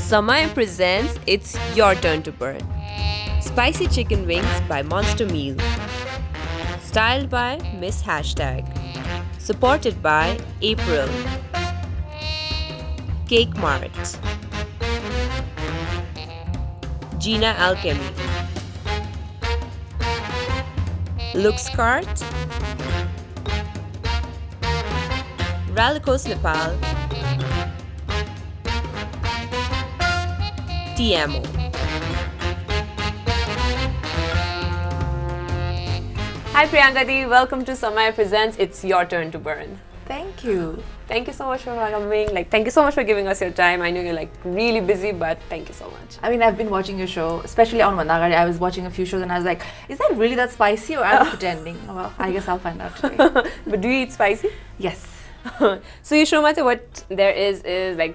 Samaya presents It's Your Turn to Burn. Spicy chicken wings by Monstermeal. Styled by Miss Hastag. Supported by April. Cake Mart. Jina Alchemy. Looks Cart. Ralycos Nepal. TMO. Hi Priyanka di, welcome to Samaya presents It's Your Turn to Burn. Thank you. Thank you so much for coming. Thank you so much for giving us your time. I know you're really busy, but thank you so much. I mean, I've been watching your show, especially on Mandagari. I was watching a few shows and I was like, is that really that spicy or am I pretending? Well, I guess I'll find out today. But do you eat spicy? Yes. So you show me what there is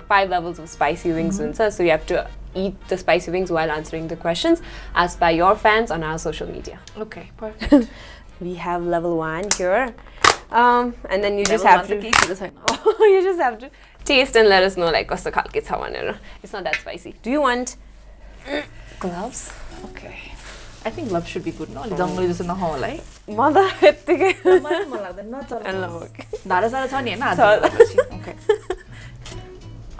5 levels of spicy wings. So you have to eat the spicy wings while answering the questions asked by your fans on our social media. Okay, perfect. We have level 1 here. And then you just level have to you just have to taste and let us know kasto khalke cha bhanera. It's not that spicy. Do you want gloves? Okay. I think gloves should be good, no? Jungle is in the hall, right? Mother Okay.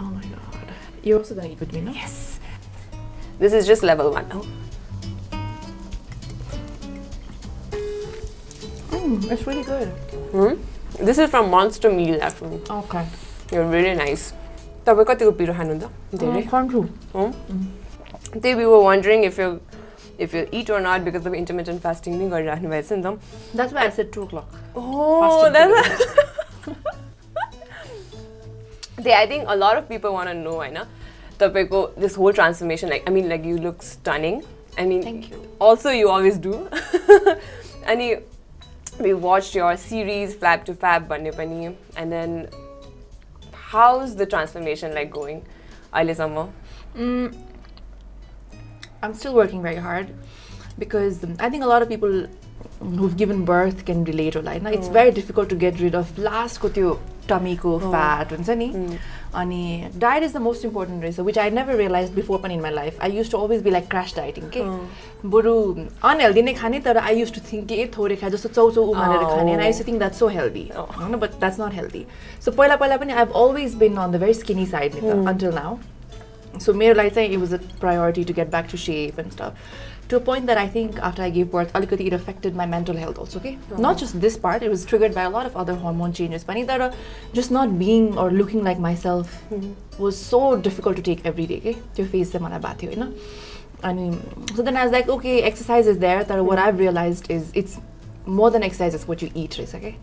Oh my god. You're also gonna eat with me, no? Yes. This is just level 1. Oh. It's really good. This is from Monstermeal actually. Okay. You're really nice. Tapai katiko piro khanu ta? We were wondering if you eat or not because of intermittent fasting ni garirakhnu bhayecha ni ta. That's why I said 2 o'clock. Oh, that's I think a lot of people want to know, haina? Tapaiko this whole transformation, you look stunning. Thank you. Also you always do. And we watched your series Flab to Fab bhanne pani, and then how's the transformation going? Aile samma? I'm still working very hard because I think a lot of people who've given birth can relate to life. It's very difficult to get rid of last ko tyo tummy ko fat huncha ni. Ani diet is the most important reason, which I never realized before in my life. I used to always be like crash dieting, okay? Buru unhealthy ne khane tara I used to think ke thore kha jasto chau chau umanera khane, and I used to think that's so healthy. But that's not healthy. So पहिला पनि I've always been on the very skinny side until now. So मेरो लागि चाहिँ it was a priority to get back to shape and stuff. To a point that I think after I gave birth, alikati it affected my mental health also, okay? Not just this part, it was triggered by a lot of other hormone changes. Pani tara just not being or looking like myself was so difficult to take every day, okay? Your face se malai bathyo, Hahn? And so then I was like, okay, exercise is there. But what I've realized is it's more than exercise, it's what you eat, okay?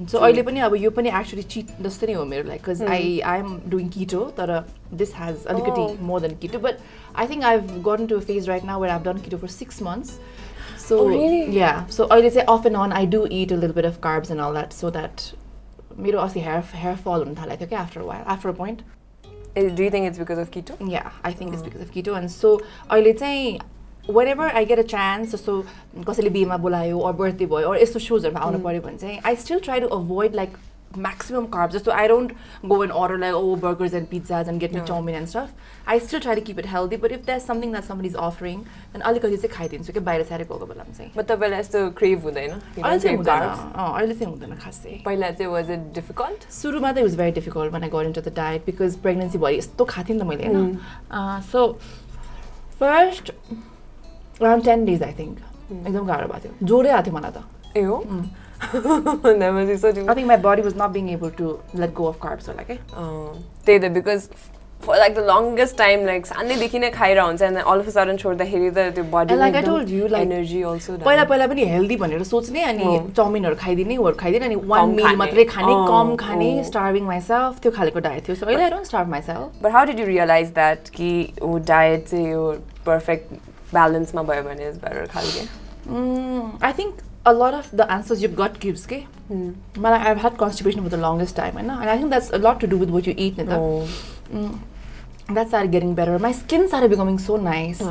So अहिले पनि अब यो पनि actually cheat जस्तो नै हो मेरो लागि, because I'm doing keto, तर this has alikati more than keto, but I think I've gotten to a phase right now where I've done keto for 6 months. So really? Yeah, so अहिले चाहिँ off and on I do eat a little bit of carbs and all that, so that मेरो अस्ति hair fall हुन थालेको थियो after a while, after a point. Do you think it's because of keto? Yeah, I think it's because of keto. And so अहिले चाहिँ whenever I get a chance, so कसैले बिहेमा बोलायो or birthday boy or यस्तो showsहरुमा आउनु पर्यो भने चाहिँ I still try to avoid maximum carbs. So I don't go and order burgers and pizzas and get me chow mein and stuff. I still try to keep it healthy, but if there's something that somebody's offering, then अलिकति चाहिँ खाइदिन्छु के बाहिर सारे गएको बेलामा चाहिँ. But तपाईलाई यस्तो crave हुँदैन? अहिले चाहिँ हुँदैन खासै. पहिला चाहिँ was it difficult? सुरुमा चाहिँ it was very difficult when I got into the diet because pregnancy भरि यस्तो खाथे नि त मैले हैन. So first around 10 days I think. एकदम गाह्रो भएको थियो. जोरै आथ्यो मलाई त. ए हो? That must be so difficult. I think my body was not being able to let go of carbs or because for the longest time सानैदेखि नै खाइरा हुन्छ and then all of a sudden छोड्दाखेरि त त्यो body and like I told you energy also पहिला पनि healthy भनेर सोच्ने अनि चाउमिनहरु खाइदिने अनि one meal मात्रै खाने कम खाने starving myself त्यो खालेको diet थियो. So I don't starve myself. But how did you realize that कि diet चाहिँ यो perfect balance मा भयो भने is better खालके? I think a lot of the answers you've got gives, okay? I've had constipation for the longest time, and I think that's a lot to do with what you eat. That started getting better. My skin started becoming so nice.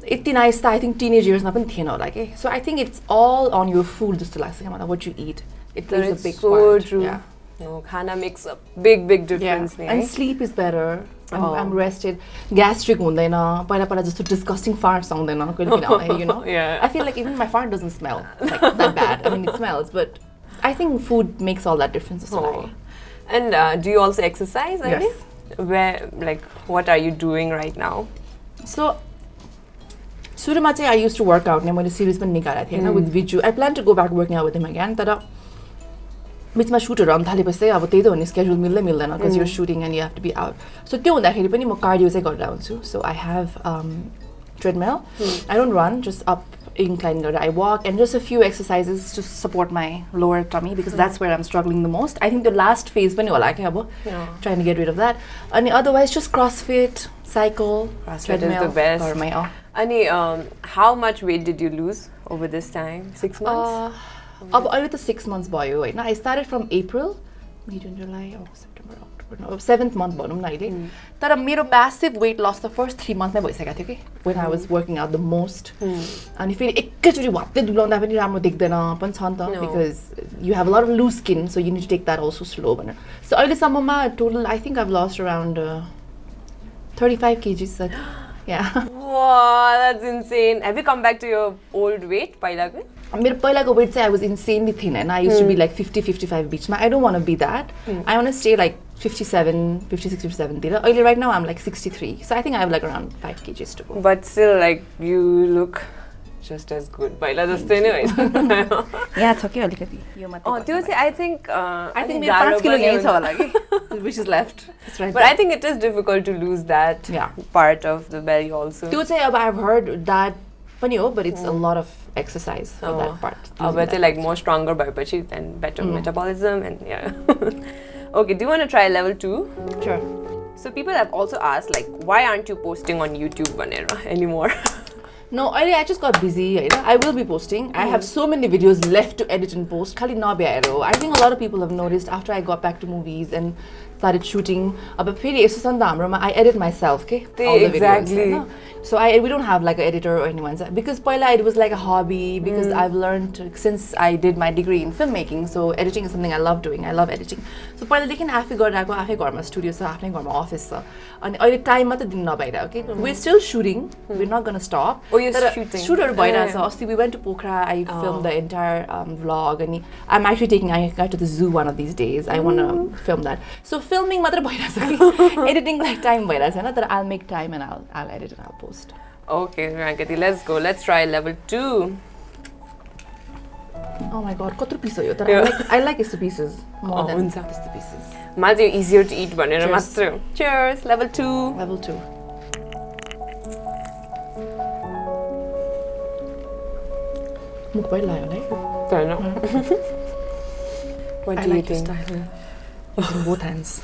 It's nice. I think teenage years napan thiena hola ke. So I think it's all on your food, just what you eat. It plays a big part. So true. Yeah. No, khana makes a big difference. Yeah. And sleep is better. I'm rested. Gastric hundaina. Paila just disgusting farts आउँदैन कहिले कहिले you know. Yeah. I feel like even my fart doesn't smell like that bad. I mean it smells, but I think food makes all that difference. And do you also exercise? Yes. Where, like, what are you doing right now? So, सुरुमा चाहिँ I used to work out. मैले series पनि निकालेको थिएँ with Viju. I plan to go back working out with him again. तर बिचमा सुटहरू आउनु थालेपछि अब त्यही त हो नि schedule मिल्दैन because you're shooting and you have to be out. So त्यो हुँदाखेरि पनि म cardio चाहिँ गरेर आउँछु. So I have treadmill. I don't run, just up incline गरेर I walk and just a few exercises to support my lower tummy because that's where I'm struggling the most. I think the last phase पनि होला के अब trying to get rid of that. And otherwise just CrossFit, cycle, treadmill. Is the best. And how much weight did you lose over this time? 6 months? अब अहिले त 6 months भयो हैन. I started from April, May, June, July, August, September, October. No, 7th month भनौँ न अहिले. तर मेरो massive weight loss the first 3 months मै भइसकेको थियो कि when I was working out the most. अनि फेरि एकैचोटि भत्तै दुब्लाउँदा पनि राम्रो देख्दैन पनि छ नि त because you have a lot of loose skin, so you need to take that also slow भनेर. So अहिलेसम्ममा total I think I've lost around 35 kgs. Yeah. Wow, that's insane. Have you come back to your old weight? मेरो पहिलाको weight चाहिँ I was insanely thin and I used to be like 50-55 बिचमा. I don't want to be that. I want to stay like 56, 57 तिर. Early right now I'm like 63. So I think I have like around 5 kgs to go. But still like you look just as good. पहिला जस्तै नै होइन. यहाँ छ के अलिकति यो मात्रै. त्यो चाहिँ I think मेरो 5 किलो यही छ होला के which is left. It's right. But I think it is difficult to lose that part of the belly also. त्यो चाहिँ अब I've heard that पनि हो but it's a lot of exercise for that part. अब चाहिँ like more stronger भएपछि and better metabolism and Okay, do you want to try level 2? Sure. So people have also asked like why aren't you posting on YouTube anymore? No, I just got busy. I will be posting. I have so many videos left to edit and post. Khali nabhyaero. I think a lot of people have noticed after I got back to movies and started shooting. But I edit myself, okay? All the exactly. Videos, so we don't have like an editor or anyone. Because paila it was like a hobby because I've learned since I did my degree in filmmaking. So editing is something I love doing. I love editing. So paila dekhi afai garako afai garma studio sa afai garma office sa. And अहिले time मात्र दिन नभएर okay? We're still shooting. We're not going to stop. Oh, you're shooting. Shooter भइरहेछ. अस्ति we went to Pokhara. I filmed the entire vlog and I'm actually taking Ayanka to the zoo one of these days. I want to film that. So filming मात्र भइरहेछ कि editing like time भइरहेछ हैन तर I'll make time and I'll edit and I'll post. Okay, Priyanka, let's go. Let's try level 2. Oh my god, कत्रो piece हो यो तर I like यस्तो pieces more than त्यस्तो pieces. मलाई चाहिँ easier to eat भनेर मात्र. Cheers, level 2. Level 2. मुख पनि लाग्यो है? What do you think? Using both hands.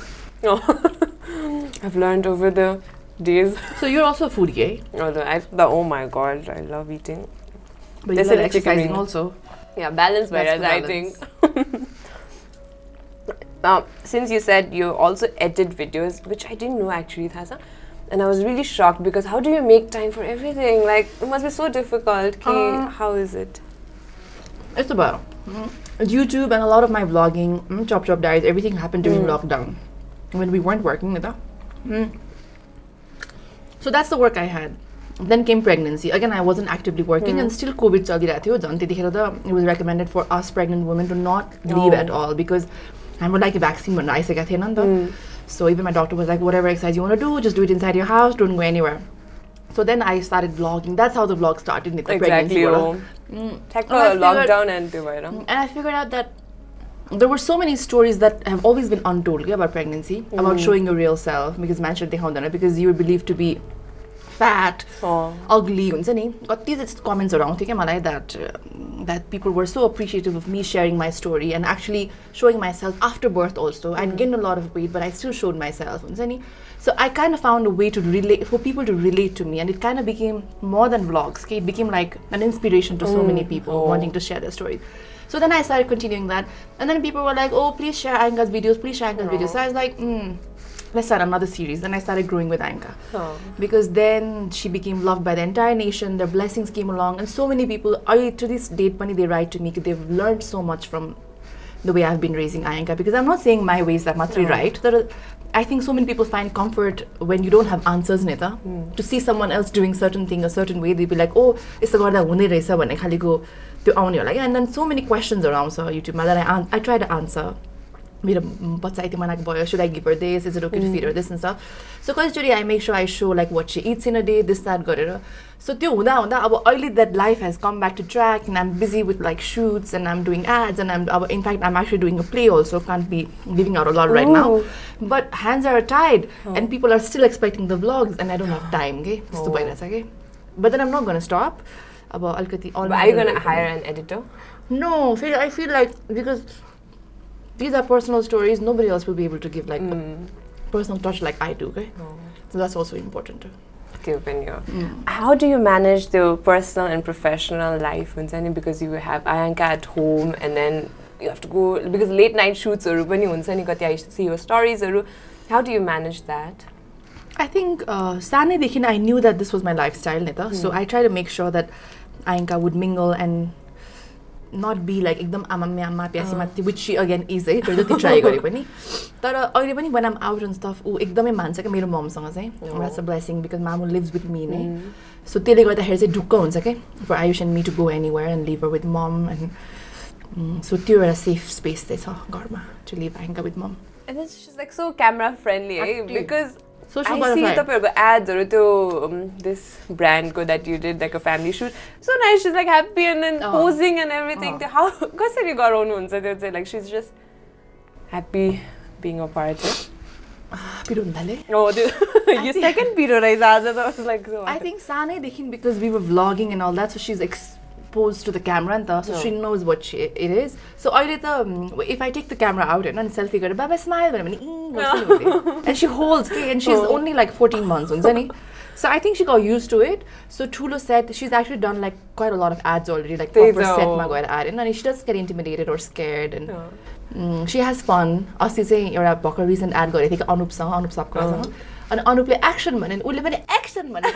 I've learned over the days. So you're also a foodie, eh? Oh my god, I love eating. But you love exercising also. Yeah, balance whereas I think. Now, since you said you also edit videos, which I didn't know actually, Thasa, and I was really shocked because how do you make time for everything? Like, it must be so difficult. How is it? It's about YouTube and a lot of my vlogging, Chop Chop Diaries, everything happened during lockdown when we weren't working. So that's the work I had. Then came pregnancy. Again, I wasn't actively working and still COVID chaliरहेको थियो. It was recommended for us pregnant women to not leave at all because I'm like a vaccine when I said So even my doctor was like, whatever exercise you want to do, just do it inside your house, don't go anywhere. So then I started vlogging. That's how the vlog started. Exactly. Lockdown and I figured out that there were so many stories that have always been untold about pregnancy, about showing your real self because you were believed to be fat, ugly, got these comments around that people were so appreciative of me sharing my story and actually showing myself after birth also. I'd gained a lot of weight, but I still showed myself. So I kind of found a way to relate, for people to relate to me, and it kind of became more than vlogs. It became like an inspiration to so many people wanting to share their stories. So then I started continuing that, and then people were like, oh, please share Ayanka's videos, please share Ayanka's videos. So I was like, let's start another series. Then I started growing with Ayanka. Because then she became loved by the entire nation, their blessings came along, and so many people, to this date, they write to me, they've learned so much from the way I've been raising Ayanka. Because I'm not saying my ways are matri right. I think so many people find comfort when you don't have answers, Neta. To see someone else doing certain thing a certain way, they'll be like, oh, it's the god that hune raisa bhanne khaliko त्यो आउने होला क्या. And then so many questions around YouTube that I try to answer. मेरो बच्चा यति मनाको भयो, should I give her this, is it okay to feed her this and stuff. So कतिचोटि I make sure I show like what she eats in a day, this that गरेर. So त्यो हुँदा हुँदा अब अहिले that life has come back to track and I'm busy with like shoots and I'm doing ads and in fact I'm actually doing a play also, can't be giving out a lot right now, but hands are tied and people are still expecting the vlogs and I don't have time, okay? त्यस्तो भइरहेछ के. But then I'm not going to stop. अब अलिकति Are you going to hire an editor? No, I feel like because these are personal stories, nobody else will be able to give like a personal touch like I do, okay? So that's also important too. How do you manage the personal and professional life? Because you have Ayanka at home and then you have to go, because late night shoots or I see your stories. How do you manage that? I think I knew that this was my lifestyle, Neta. So I try to make sure that Ayanka would mingle and not be like ekdam amma pyasi mati, which she again is try gare pani. Tara अहिले पनि when I'm out and stuff, एकदमै मान्छ के मेरो ममसँग चाहिँ. That's a blessing because Mamu lives with me नै. So त्यसले गर्दाखेरि चाहिँ ढुक्क हुन्छ के for Ayush and me to go anywhere and leave her with mom and so त्यो एउटा safe space चाहिँ छ घरमा to leave Ayanka with mom. And then she's like so camera friendly, because Social I butterfly. see the ads or this brand that you did like a family shoot. So nice, she's like happy and then posing and everything. How कसरी गराउनु हुन्छ त्यो चाहिँ, like she's just happy being a part of. पिरो हुँदाले. Oh, your second पिरो रहेछ आज त. I was like so. I think सानैदेखि because we were vlogging and all that, so she's exposed to the camera and so she knows what it is. So अहिले त if I take the camera out and selfie गरेर bye bye smile भने and she holds and she's only like 14 months हुन्छ नि. So I think she got used to it. So Thulo said she's actually done like quite a lot of ads already, like proper set ma gaera ad and she doesn't get intimidated or scared and she has fun. अस्ति चाहिँ एउटा भर्खर recent ad गरेको थियो अनुप सापकोसँग अनि अनुपले action भने उले पनि action भने.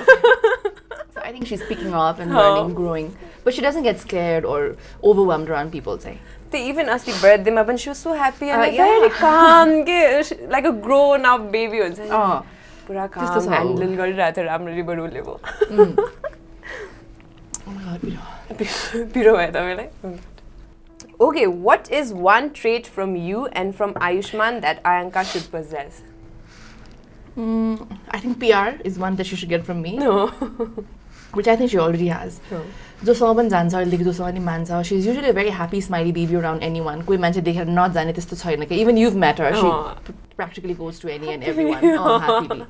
So I think she's picking up and learning, growing, but she doesn't get scared or overwhelmed around people say. Even as the birthday ma she was so happy and very calm, like a grown up baby हुन्छ. Pura calm handle गरिरहेको थियो राम्ररी बरुले भो. पिरो भयो तपाईलाई. Okay, what is one trait from you and from Ayushman that Ayanka should possess? I think PR is one that she should get from me. No. Which I think she already has. जोसँग पनि जान्छ अहिलेदेखि जोसँग पनि मान्छ. She's usually a very happy, smiley baby around anyone. कोही मान्छे देखेर नजाने त्यस्तो छैन के. Even you've met her. She practically goes to any and everyone. Happily.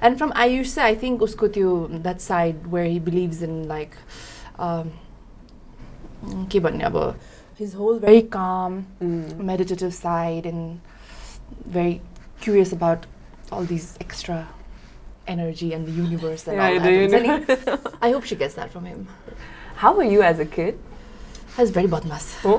And from Ayush, I think usko त्यो that side where he believes in like के भन्ने अब his whole very calm, meditative side and very curious about all these extra energy and the universe and all that. I hope she gets that from him. How were you as a kid? I was very badmas. I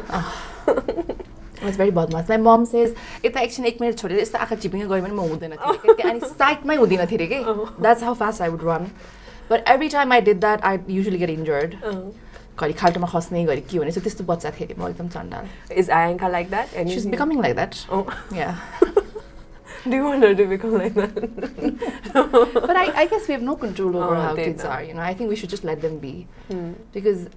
was very badmas. My mom says, "If action 1 minute छोडेर यस्तो आँखा चिपिङ गरे पनि म हुँदैन थिए के अनि साइडमै हुँदिन थिए के. That's how fast I would run. But every time I did that, I usually get injured. घरि खाल्टोमा खस्ने घरि के हुने, so त्यस्तो बच्चा थिए म एकदम चण्डाल. Is Ayanka like that? She's becoming like that. Yeah. Do you want her to become like that? But I guess we have no control over how kids are, you know. I think we should just let them be. Because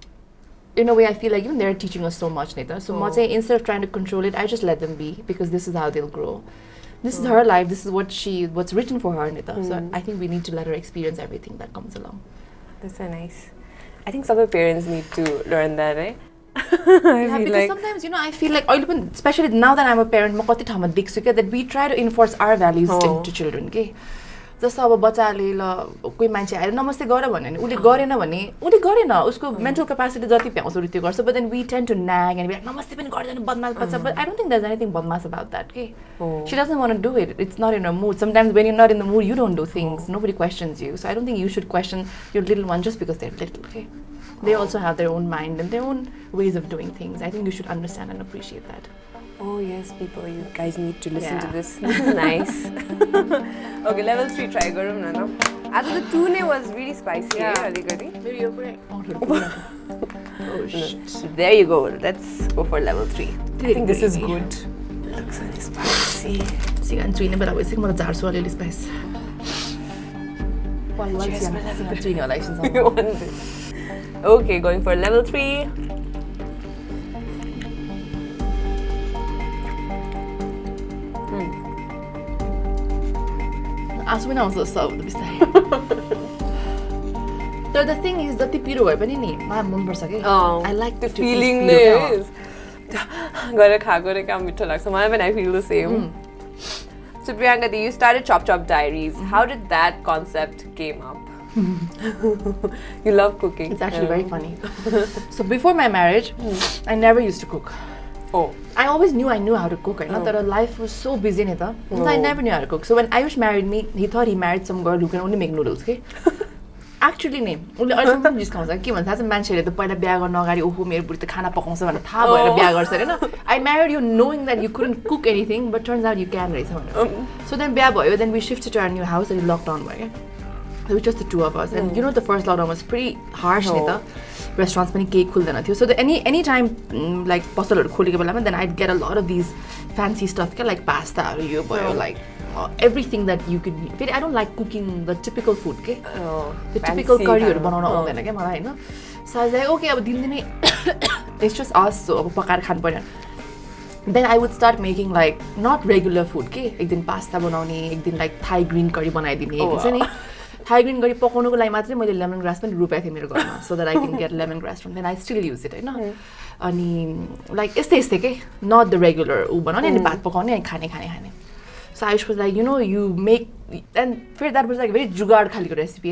in a way I feel like even they're teaching us so much, Neta. So instead of trying to control it, I just let them be because this is how they'll grow. This is her life, this is what's written for her, Neta. So I think we need to let her experience everything that comes along. That's so nice. I think some of parents need to learn that, eh? Because sometimes, you know, I feel like, especially now that I'm a parent, that we try to enforce our values into children. Okay? जस्तो अब बच्चाले ल कोही मान्छे आएर नमस्ते गर भन्यो भने उले गरेन भने उले गरेन उसको मेन्टल क्यापासिटी जति पाउँछ उले त्यो गर्छ. But then we tend to nag and be like नमस्ते पनि गर्दैन बदमास बच्चा. But I don't think there's anything badmas about that. Okay? She doesn't want to do it. It's not in her mood. Sometimes when you're not in the mood, you don't do things. Nobody questions you. So I don't think you should question your little one just because they're little. Okay? They also have their own mind and their own ways of doing things. I think you should understand and appreciate that. Oh yes, people, you guys need to listen to this. This is nice. Okay, level 3 try garum na no. After the tune was really spicy. Yeah, oh shit. There you go. Let's go for level 3. I think this is good. Looks really spicy. सिगान चुइने बेला भइसक्यो म त झार्छु अलिअलि spice चुइने होला एकछिनसम्म Okay, going for level 3. आँसु पनि आउँछ जस्तो अब बिस्तारै तर द थिङ इज जति पिरो भए पनि नि मलाई मनपर्छ कि I like The feeling is गरेर खाएको रे काम मिठो लाग्छ मलाई पनि I feel the same. So Priyanka, you started Chop Chop Diaries. How did that concept came up? You love cooking. It's actually very funny. So before my marriage, I never used to cook. Oh. I always knew I knew how to cook. Right? Not that our life was so busy, Nita. I never knew how to cook. So when Ayush married me, he thought he married some girl who can only make noodles. Okay? Actually, name. Only अहिलेसम्म पनि जिस्काउँछ के भन्छ थाहा छ मान्छेले त पहिला बिहा गर्न अगाडि ओहो मेरो बुढी त खाना पकाउँछ भनेर थाहा भएर बिहा गर्छ हैन I married you knowing that you couldn't cook anything but turns out you can रहेछ भनेर So then बिहा भयो then we shifted to our new house and lockdown भयो के It was just the two of us and you know the first lockdown was pretty harsh नि त restaurants पनि केही खुल्दैन थियो so any time like पसलहरु खोलेको बेलामा then I'd get a lot of these fancy stuff के like pasta यो भयो like everything that you could need. I don't like cooking the typical food के the typical curryहरु बनाउन आउँदैन के मलाई हैन so I was like okay अब दिनदिनै it's just us so अब पकाएर खानु पर्यो then I would start making like not regular food के एक दिन पास्ता बनाउने एक दिन like Thai green curry बनाइदिने हुन्छ नि Thai green curry पकाउनको लागि मात्रै मैले lemongrass पनि रोपेको थिएँ मेरो घरमा so that I can get lemongrass from then I still use it हैन अनि like यस्तै के not the regular उ बनाउने अनि भात पकाउने अनि खाने So Ayush was like, you know, you make, and that was like very jugaad khali recipe,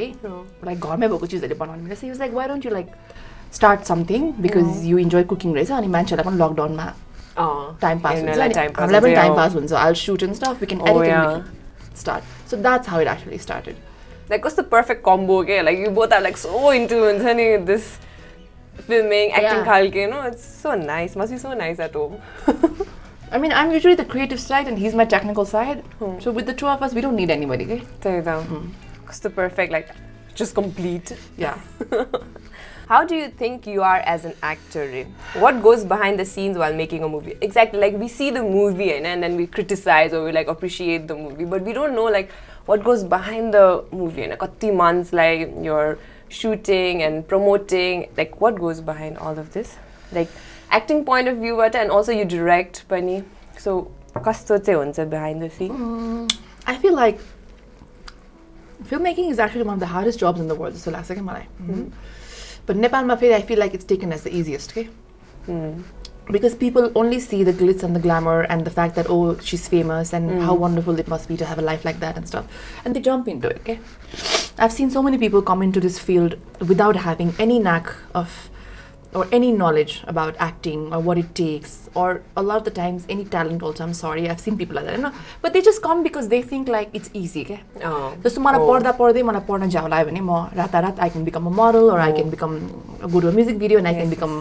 like घरमै भएको चीजहरुले बनाउने So he was like, why don't you like start something because you enjoy cooking रहेछ अनि मान्छेलाई पनि lockdown मा time pass हुन्छ हामीलाई पनि time pass हुन्छ I'll shoot and stuff we can edit and we can start so that's how it actually started like what's the perfect combo okay like you both are like so into this filming acting khalke you know it's so nice must be so nice at home I mean, I'm usually the creative side and he's my technical side. So with the two of us, we don't need anybody, okay? It's the perfect, like, just complete. Yeah. How do you think you are as an actor? What goes behind the scenes while making a movie? Exactly, like we see the movie and then we criticize or we like appreciate the movie, but we don't know like what goes behind the movie. And like, months like you're shooting and promoting, like what goes behind all of this? Like acting point of view and also you direct pani so kasto chai huncha behind the scene I feel like filmmaking is actually one of the hardest jobs in the world so लाग्छ के मलाई but Nepal ma I feel like it's taken as the easiest okay because people only see the glitz and the glamour and the fact that oh she's famous and how wonderful it must be to have a life like that and stuff and they jump into it okay I've seen so many people come into this field without having any knack of or any knowledge about acting or what it takes or a lot of the times any talent also I'm sorry I've seen people like that you know but they just come because they think like it's easy okay जस्तो मलाई पढ्दा पढ्दै मलाई पढ्न जाउ लाग्यो भने म रातारात I can become a model or I can become go to a music video and I can become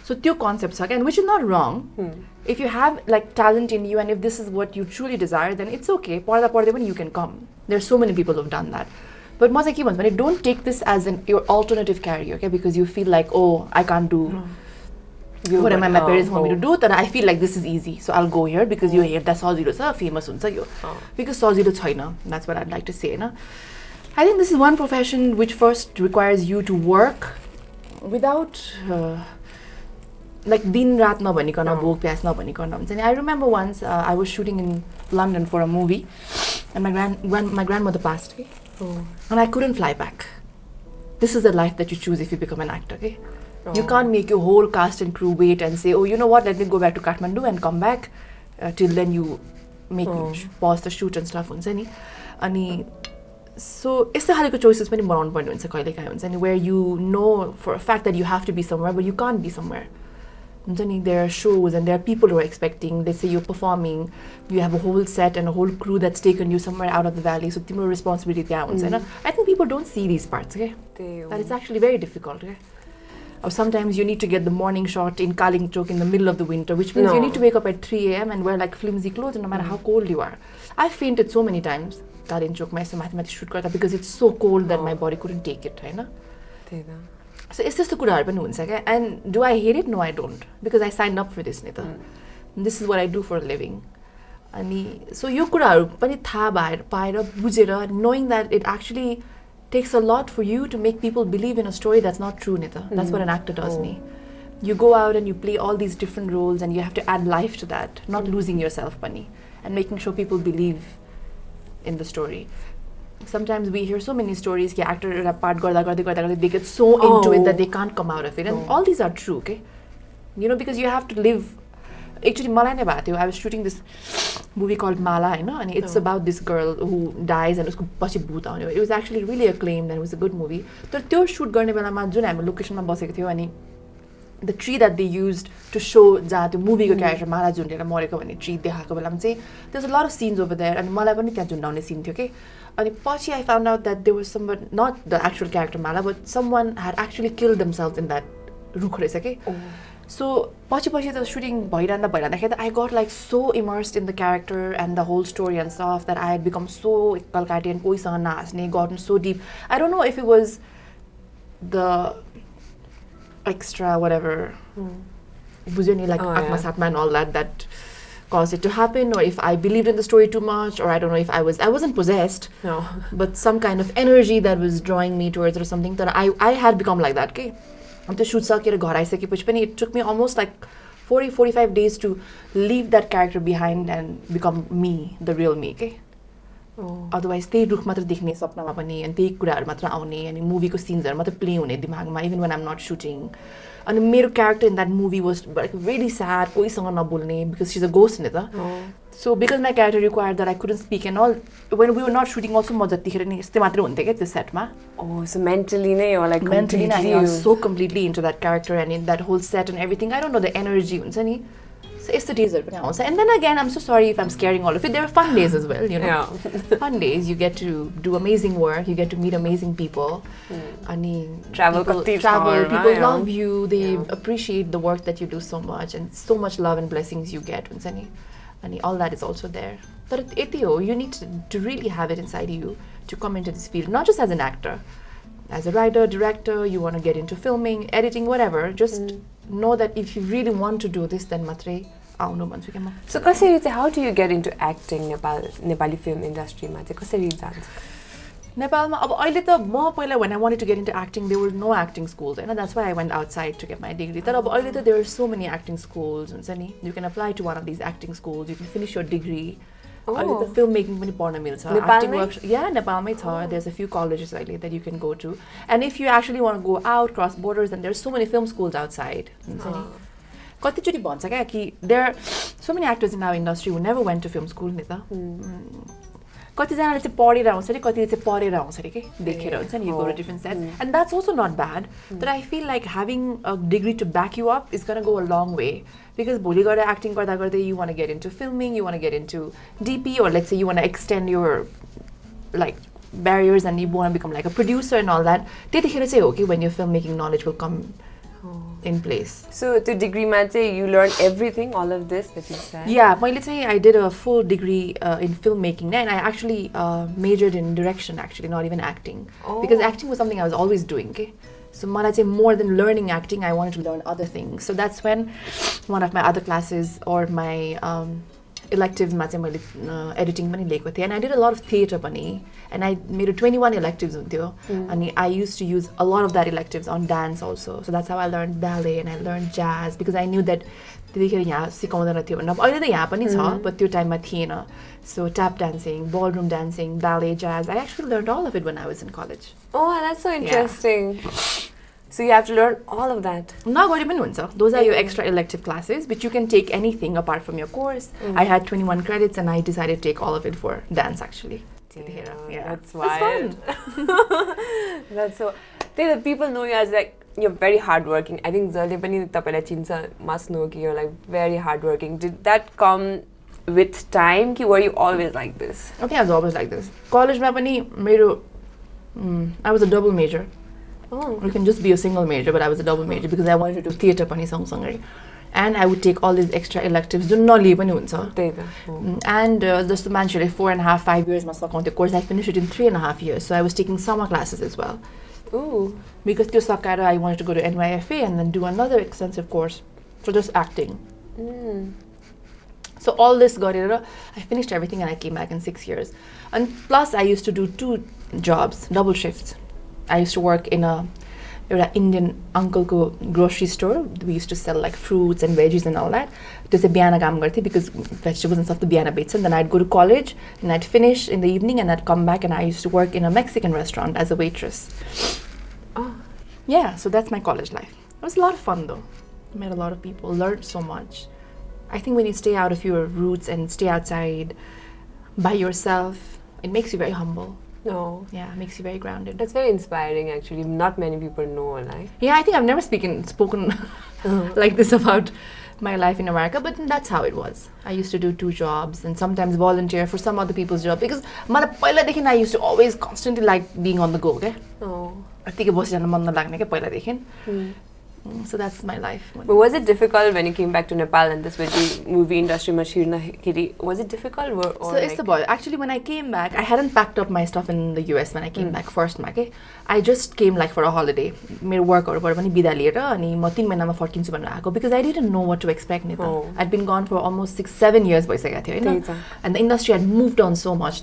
so त्यो concept छ and which is not wrong if you have like talent in you and if this is what you truly desire then it's okay पढ्दा पढ्दै पनि you can come there's so many people who've done that But म चाहिँ के भन्छु भने don't take this as your alternative career okay because you feel like oh I can't do what my parents want me to do but I feel like this is easy so I'll go here because you hear that सजिलो छ famous हुन्छ यो because सजिलो छैन that's what I'd like to say no I think this is one profession which first requires you to work without like दिन रात नभनिकन भोक प्यास नभनिकन हुन्छ नि I remember once I was shooting in London for a movie and my grandmother passed away and I couldn't fly back. This is the life that you choose if you become an actor, okay? You can't make your whole cast and crew wait and say, oh, you know what, let me go back to Kathmandu and come back till then you make pause the shoot and stuff, हुन्छ नि अनि so यस्तो खालको choices पनि बनाउनु पर्ने हुन्छ कहिलेकाहीँ हुन्छ नि where you know for a fact that you have to be somewhere but you can't be somewhere. There are shows and there are people who are expecting, let's say you're performing, you have a whole set and a whole crew that's taken you somewhere out of the valley, so your responsibility there. I think people don't see these parts, okay? That it's actually very difficult, okay? Or sometimes you need to get the morning shot in Kalingchok in the middle of the winter, which means you need to wake up at 3 a.m. and wear like flimsy clothes no matter how cold you are. I've fainted so many times, Kalingchok, mathematics shoot because it's so cold that my body couldn't take it, right? So it's just the kudaharu pani huncha ke and do I hate it? No, I don't because I signed up for this Nita. This is what I do for a living. अनि सो यो कुराहरू पनि थाहा पाएर बुझेर knowing that it actually takes a lot for you to make people believe in a story that's not true ni ta. That's what an actor does ni. You go out and you play all these different roles and you have to add life to that, not losing yourself pani, and making sure people believe in the story. Sometimes we hear so many stories ki actor एउटा part गर्दा they get so into it that they can't come out of it, and all these are true, okay? You know, because you have to live. Actually, मलाई नै भएको थियो. I was shooting this movie called Mala, you know, and it's about this girl who dies and उसको पछि भूत आउने. It was actually really acclaimed and it was a good movie. तर त्यो shoot गर्ने बेलामा जुन हामी लोकेसनमा बसेको थियो अनि the tree that they used to show जहाँ त्यो मुभीको क्यारेक्टर माला झुन्डेर मरेको भन्ने ट्री देखाएको बेलामा चाहिँ there's a lot of scenes over there अनि मलाई पनि त्यहाँ झुन्डाउने सीन थियो के. अनि पछि I found out that there was someone, not the actual character Mala, but someone had actually killed themselves in that रुख रहेछ के. So पछि the shooting भइरहँदाखेरि I got like so immersed in the character and the whole story and stuff that I had become so एकलकाटी and कोहीसँग नहाँस्ने, gotten so deep. I don't know if it was the extra whatever बुझ्यो नि, like आत्मा साथमा and all that caused it to happen, or if I believed in the story too much, or I don't know if I wasn't possessed, no, but some kind of energy that was drawing me towards it or something, that I had become like that, okay? And the shoot सकेर घर आइसकेपछि पनि it took me almost like 40-45 days to leave that character behind and become me, the real me, okay? Otherwise त्यही रुख मात्र देख्ने सपनामा पनि अनि त्यही कुराहरू मात्र आउने अनि मुभीको सिन्सहरू मात्र प्ले हुने दिमागमा even when I'm not shooting. अनि मेरो character in that movie was like really sad, कोहीसँग नबोल्ने, because she's a ghost नि त. So because my character required that I couldn't speak and all, when we were not shooting also म जतिखेर नि यस्तै मात्र हुन्थ्यो क्या त्यो सेटमा. So mentally नै you're like mentally I was so completely into that character and in that whole set and everything. I don't know, the energy हुन्छ नि. So यस्तो डेजहरू पनि आउँछ. And then again, I'm so sorry if I'm scaring all of it. There are fun days as well, you know. Yeah. Fun days. You get to do amazing work. You get to meet amazing people. Ani travel. People love you. They appreciate the work that you do so much, and so much love and blessings you get. And all that is also there. But you need to really have it inside you to come into this field, not just as an actor. As a writer, director, you want to get into filming, editing, whatever. Just know that if you really want to do this, then matre आउनु भन्छु के म. So कसरी चाहिँ, how do you get into acting Nepali film industry मा चाहिँ कसरी जान्छ? नेपालमा अब अहिले त म पहिला when I wanted to get into acting, there were no acting schools, and that's why I went outside to get my degree. तर अब अहिले त there are so many acting schools हुन्छ नि. You can apply to one of these acting schools. You can finish your degree. अहिले त filmmaking पनि पढ्न मिल्छ. Acting workshop, yeah, नेपालमै छ. There's a few colleges like that you can go to. And if you actually want to go out, cross borders, then there's so many film schools outside. कतिचोटि भन्छ क्या कि there are so many actors in our industry who never went to film school नि त. कतिजनाले चाहिँ पढेर आउँछ अरे, कतिले चाहिँ पढेर आउँछ अरे के, देखेर हुन्छ नि, you go to different sets. And that's also not bad. But I feel like having a degree to back you up is going to go a long way. Because भोलि गएर acting गर्दा गर्दै you want to get into filming, you want to get into DP, or let's say you want to extend your like barriers and you want to become like a producer and all that. त्यतिखेर चाहिँ हो कि when your filmmaking knowledge will come in place. So the degree मा चाहिँ you learn everything, all of this that you said? Yeah, मैले चाहिँ I did a full degree in filmmaking and I actually majored in direction actually, not even acting. Because acting was something I was always doing, okay? So मलाई चाहिँ more than learning acting, I wanted to learn other things. So that's when one of my other classes or my electives मा चाहिँ मैले editing पनि लिएको थिएँ. And I did a lot of theatre पनि. And I made 21 electives हुन्थ्यो. And I used to use a lot of that electives on dance also. So that's how I learned ballet and I learned jazz because I knew that त्यतिखेर यहाँ सिकाउँदैन थियो भनेर. अहिले त यहाँ पनि छ, but त्यो टाइममा थिएन. So tap dancing, ballroom dancing, ballet, jazz. I actually learned all of it when I was in college. Oh, that's so interesting. Yeah. So you have to learn all of that. नगरे पनि हुन्छ. Those are your extra elective classes, but you can take anything apart from your course. I had 21 credits and I decided to take all of it for dance actually. Yeah, that's wild. That's so. The people know you as like you're very hardworking. I think जसले पनि तपाईलाई चिन्छ must know कि you're like very hardworking. Did that come with time? कि were you always like this? Okay, I was always like this. College मा पनि मेरो I was a double major. You can just be a single major, but I was a double major because I wanted to do theatre पनि सँगसँगै. And I would take all these extra electives जुन नलिए पनि हुन्छ. And जस्तो मान्छेले 4.5, 5 years मा सकाउँथ्यो course, I finished it in 3.5 years. So I was taking summer classes as well. Because त्यो सकाएर I wanted to go to NYFA and then do another extensive course for just acting. So all this got it. I finished everything and I came back in 6 years. And plus I used to do 2 jobs, double shifts. I used to work in a Indian uncle grocery store. We used to sell like fruits and veggies and all that. It was a biana kaam garte because vegetables and stuff the biana beits. And then I'd go to college and I'd finish in the evening and I'd come back and I used to work in a Mexican restaurant as a waitress. Oh. Yeah, so that's my college life. It was a lot of fun though. I met a lot of people, learned so much. I think when you stay out of your roots and stay outside by yourself, it makes you very humble. No. Yeah, it makes you very grounded. That's very inspiring actually. Not many people know, like. Yeah, I think I've never spoken like this about my life in America, but that's how it was. I used to do 2 jobs and sometimes volunteer for some other people's job because I used to always constantly like being on the go, okay? Oh. I think it was so that's my life. But was it difficult when you came back to Nepal and this movie industry was it difficult or so it's the ball. Actually, when I came back, I hadn't packed up my stuff in the US when I came back first. Okay? I just came like for a holiday. My work or because I didn't know what to expect. I'd been gone for almost 6-7 years. And the industry had moved on so much.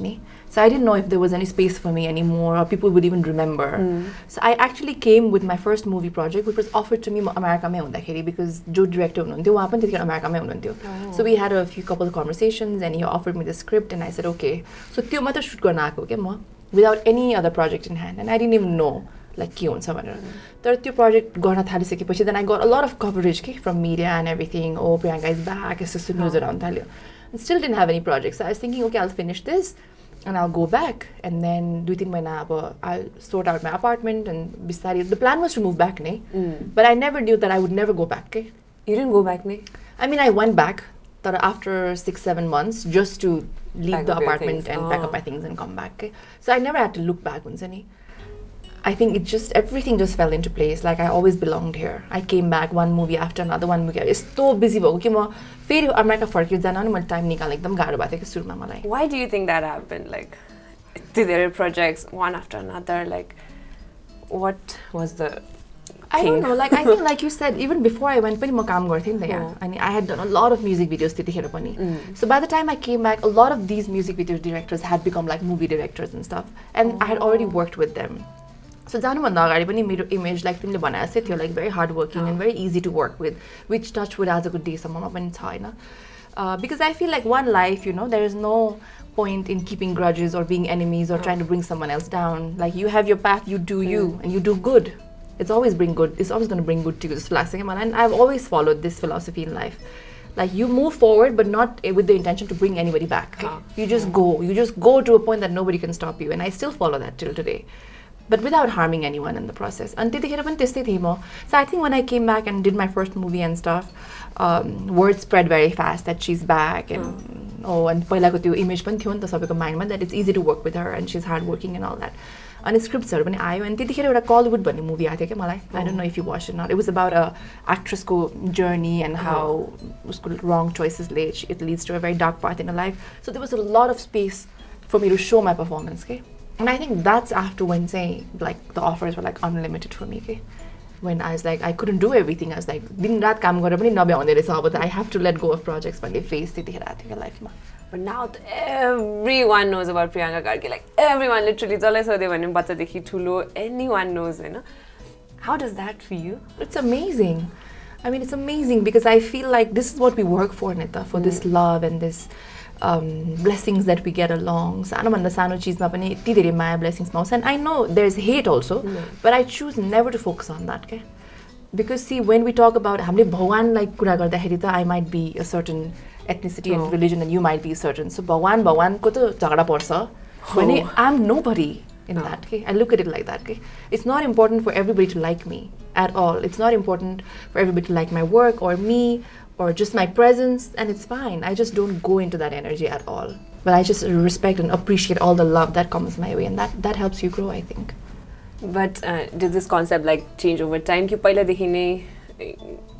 So I didn't know if there was any space for me anymore or people would even remember. So I actually came with my first movie project, which was offered to me in America because the director in America. So we had a couple of conversations and he offered me the script and I said, okay. So I shoot without any other project in hand and I didn't even know like ke huncha bhanera. Tara त्यो project गर्न थालिसकेपछि then I got a lot of coverage from media and everything. Oh, Priyanka is back. It's news around thalyo. And still didn't have any projects. So I was thinking, okay, I'll finish this and I'll go back and then 2-3 mahina I'll sort out my apartment and bisari. The plan was to move back, but I never knew that I would never go back. You didn't go back, I mean, I went back after 6-7 months just to leave the apartment and pack up my things and come back. So I never had to look back. I think everything just fell into place. Like I always belonged here. I came back one movie after another, one movie. It's so busy. America time. Why do you think that happened? Like, there are projects one after another. Like, what was the I don't know. Like I think, like you said, even before I went, I had done a lot of music videos. So by the time I came back, a lot of these music video directors had become like movie directors and stuff, and I had already worked with them. So जानुभन्दा अगाडि पनि मेरो image like तिमीले भने जस्तै थियो, like very hardworking and very easy to work with, which touchwood आजको डेसम्ममा पनि छ हैन. Because I feel like one life, there is no point in keeping grudges or being enemies or trying to bring someone else down. Like you have your path, you do you, and you do good. It's always going to bring good to you. And I've always followed this philosophy in life. Like you move forward, but not with the intention to bring anybody back. You just go to a point that nobody can stop you, and I still follow that till today. But without harming anyone in the process. And so I think when I came back and did my first movie and stuff, word spread very fast that she's back and and पहिलाको त्यो image पनि थियो नि त सबैको माइन्डमा that it's easy to work with her and she's hardworking and all that. And scriptsहरु पनि आयो अनि त्यतिखेर एउटा Bollywood भन्ने movie आएको थियो के मलाई. I don't know if you watched it or not. It was about a actress को journey and how उसको wrong choices it leads to a very dark path in her life. So there was a lot of space for me to show my performance, okay? And I think that's after when like the offers were like unlimited for me, okay? When I was like, I couldn't do everything. I was like, दिन रात काम गरेर पनि नभ्याउँदै रहेछ अब I have to let go of projects भन्ने phase त्यतिखेर आएको थियो लाइफमा. But now everyone knows about Priyanka Karki. Like everyone, literally, anyone knows, How does that feel? It's amazing. I mean, it's amazing because I feel like this is what we work for, Nita, for this love and this blessings that we get along. And I know there's hate also, but I choose never to focus on that. Okay? Because see, when we talk about I might be a certain ethnicity and religion and you might be certain. So Bhagwan ko to jhagda parcha. When I'm nobody in that. Okay? I look at it like that. Okay? It's not important for everybody to like me at all. It's not important for everybody to like my work or me or just my presence, and it's fine. I just don't go into that energy at all. But I just respect and appreciate all the love that comes my way, and that helps you grow, I think. But did this concept like change over time? Ki paila dekhi ne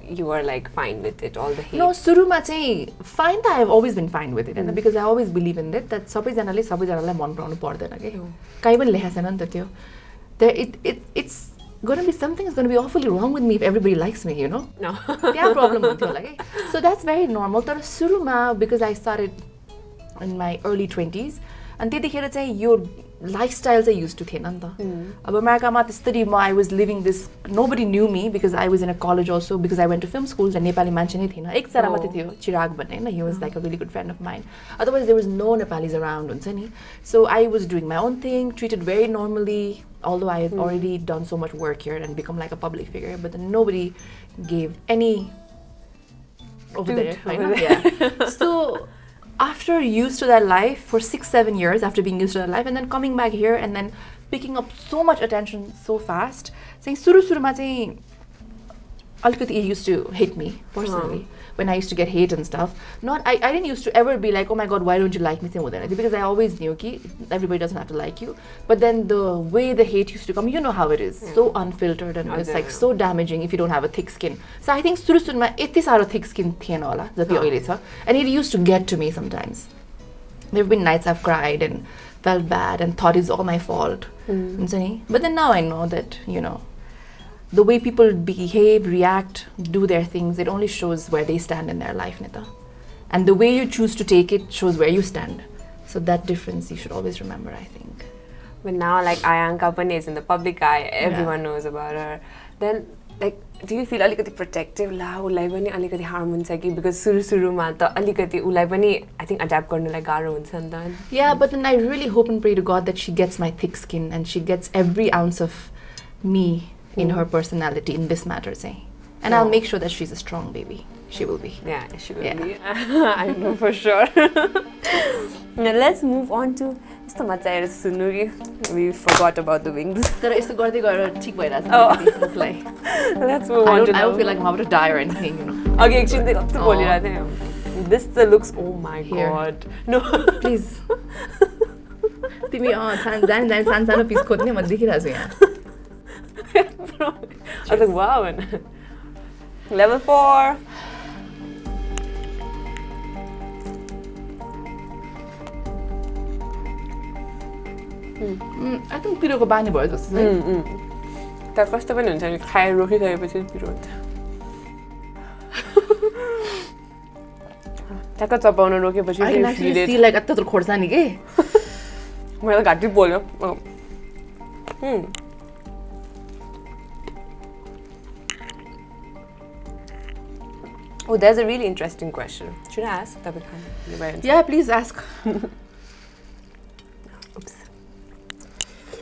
you were like fine with it, all the hate? No, suruma chahi fine ta I've always been fine with it, and because I always believe in it that sabai janale man peraunu pardaina ke. Kai pani lekha chaina ni ta त्यो. It's something is going to be awfully wrong with me if everybody likes me, you know? No. Yeah, problem हुन्थ्यो होला के. So that's very normal. तर सुरुमा because I started in my early 20s and त्यतिखेर चाहिँ यो lifestyle चाहिँ used to थिएन नि त. अब अमेरिकामा त्यसरी I was living this, nobody knew me because I was in a college also because I went to film schools and Nepali मान्छे नै थिएन. एकजना मात्रै थियो चिराग भन्ने हैन, he was like a really good friend of mine. Otherwise there was no Nepalis around हुन्छ नि. So I was doing my own thing, treated very normally, although I had already done so much work here and become like a public figure, but then nobody gave any over there. Yeah. So after used to that life for 6-7 years, after being used to that life, and then coming back here and then picking up so much attention so fast, saying सुरुमा चाहिँ अलिकति it used to hit me personally when I used to get hate and stuff. I didn't used to ever be like, oh my god, why don't you like me, because I always knew कि everybody doesn't have to like you. But then the way the hate used to come, you know how it is, so unfiltered and it's like so damaging if you don't have a thick skin. So I think सुरुमा यति सारो thick skin थिएन होला जति अहिले छ, and it used to get to me sometimes. There have been nights I've cried and felt bad and thought it's all my fault. But then now I know that, you know, the way people behave, react, do their things, it only shows where they stand in their life, Nita. And the way you choose to take it shows where you stand. So that difference you should always remember, I think. But now, like, Ayanka is in the public eye, everyone knows about her. Then, like, do you feel alikati protective la ulai pani alikati harm huncha ki because suru-suruma ta alikati ulai pani I think adapt garnu lai garo huncha ni ta. Yeah, but then I really hope and pray to God that she gets my thick skin and she gets every ounce of me in her personality in this matter, say. And I'll make sure that she's a strong baby. She will be. Yeah, she will be. I know for sure. Now let's move on to we forgot about the wings. Let's move on to I don't feel like I'm about to die or anything, you know. Okay, actually, this looks, oh my god. No. Please. Timi san piece khotne ma dekhiरहेछु यहाँ. I was like, wow. Level 4. I think पिरोको बानी भयो जस्तो छ. तर कस्तो पनि हुन्छ नि खाएर रोकिसकेपछि पिरो हुन्छ. ट्याक्क चपाउन रोकेपछि I can actually see like अत्तर खोर्सानी के. मैले घाँटी पोल्यो. Oh, there's a really interesting question. Should I ask? Yeah, please ask. Oops.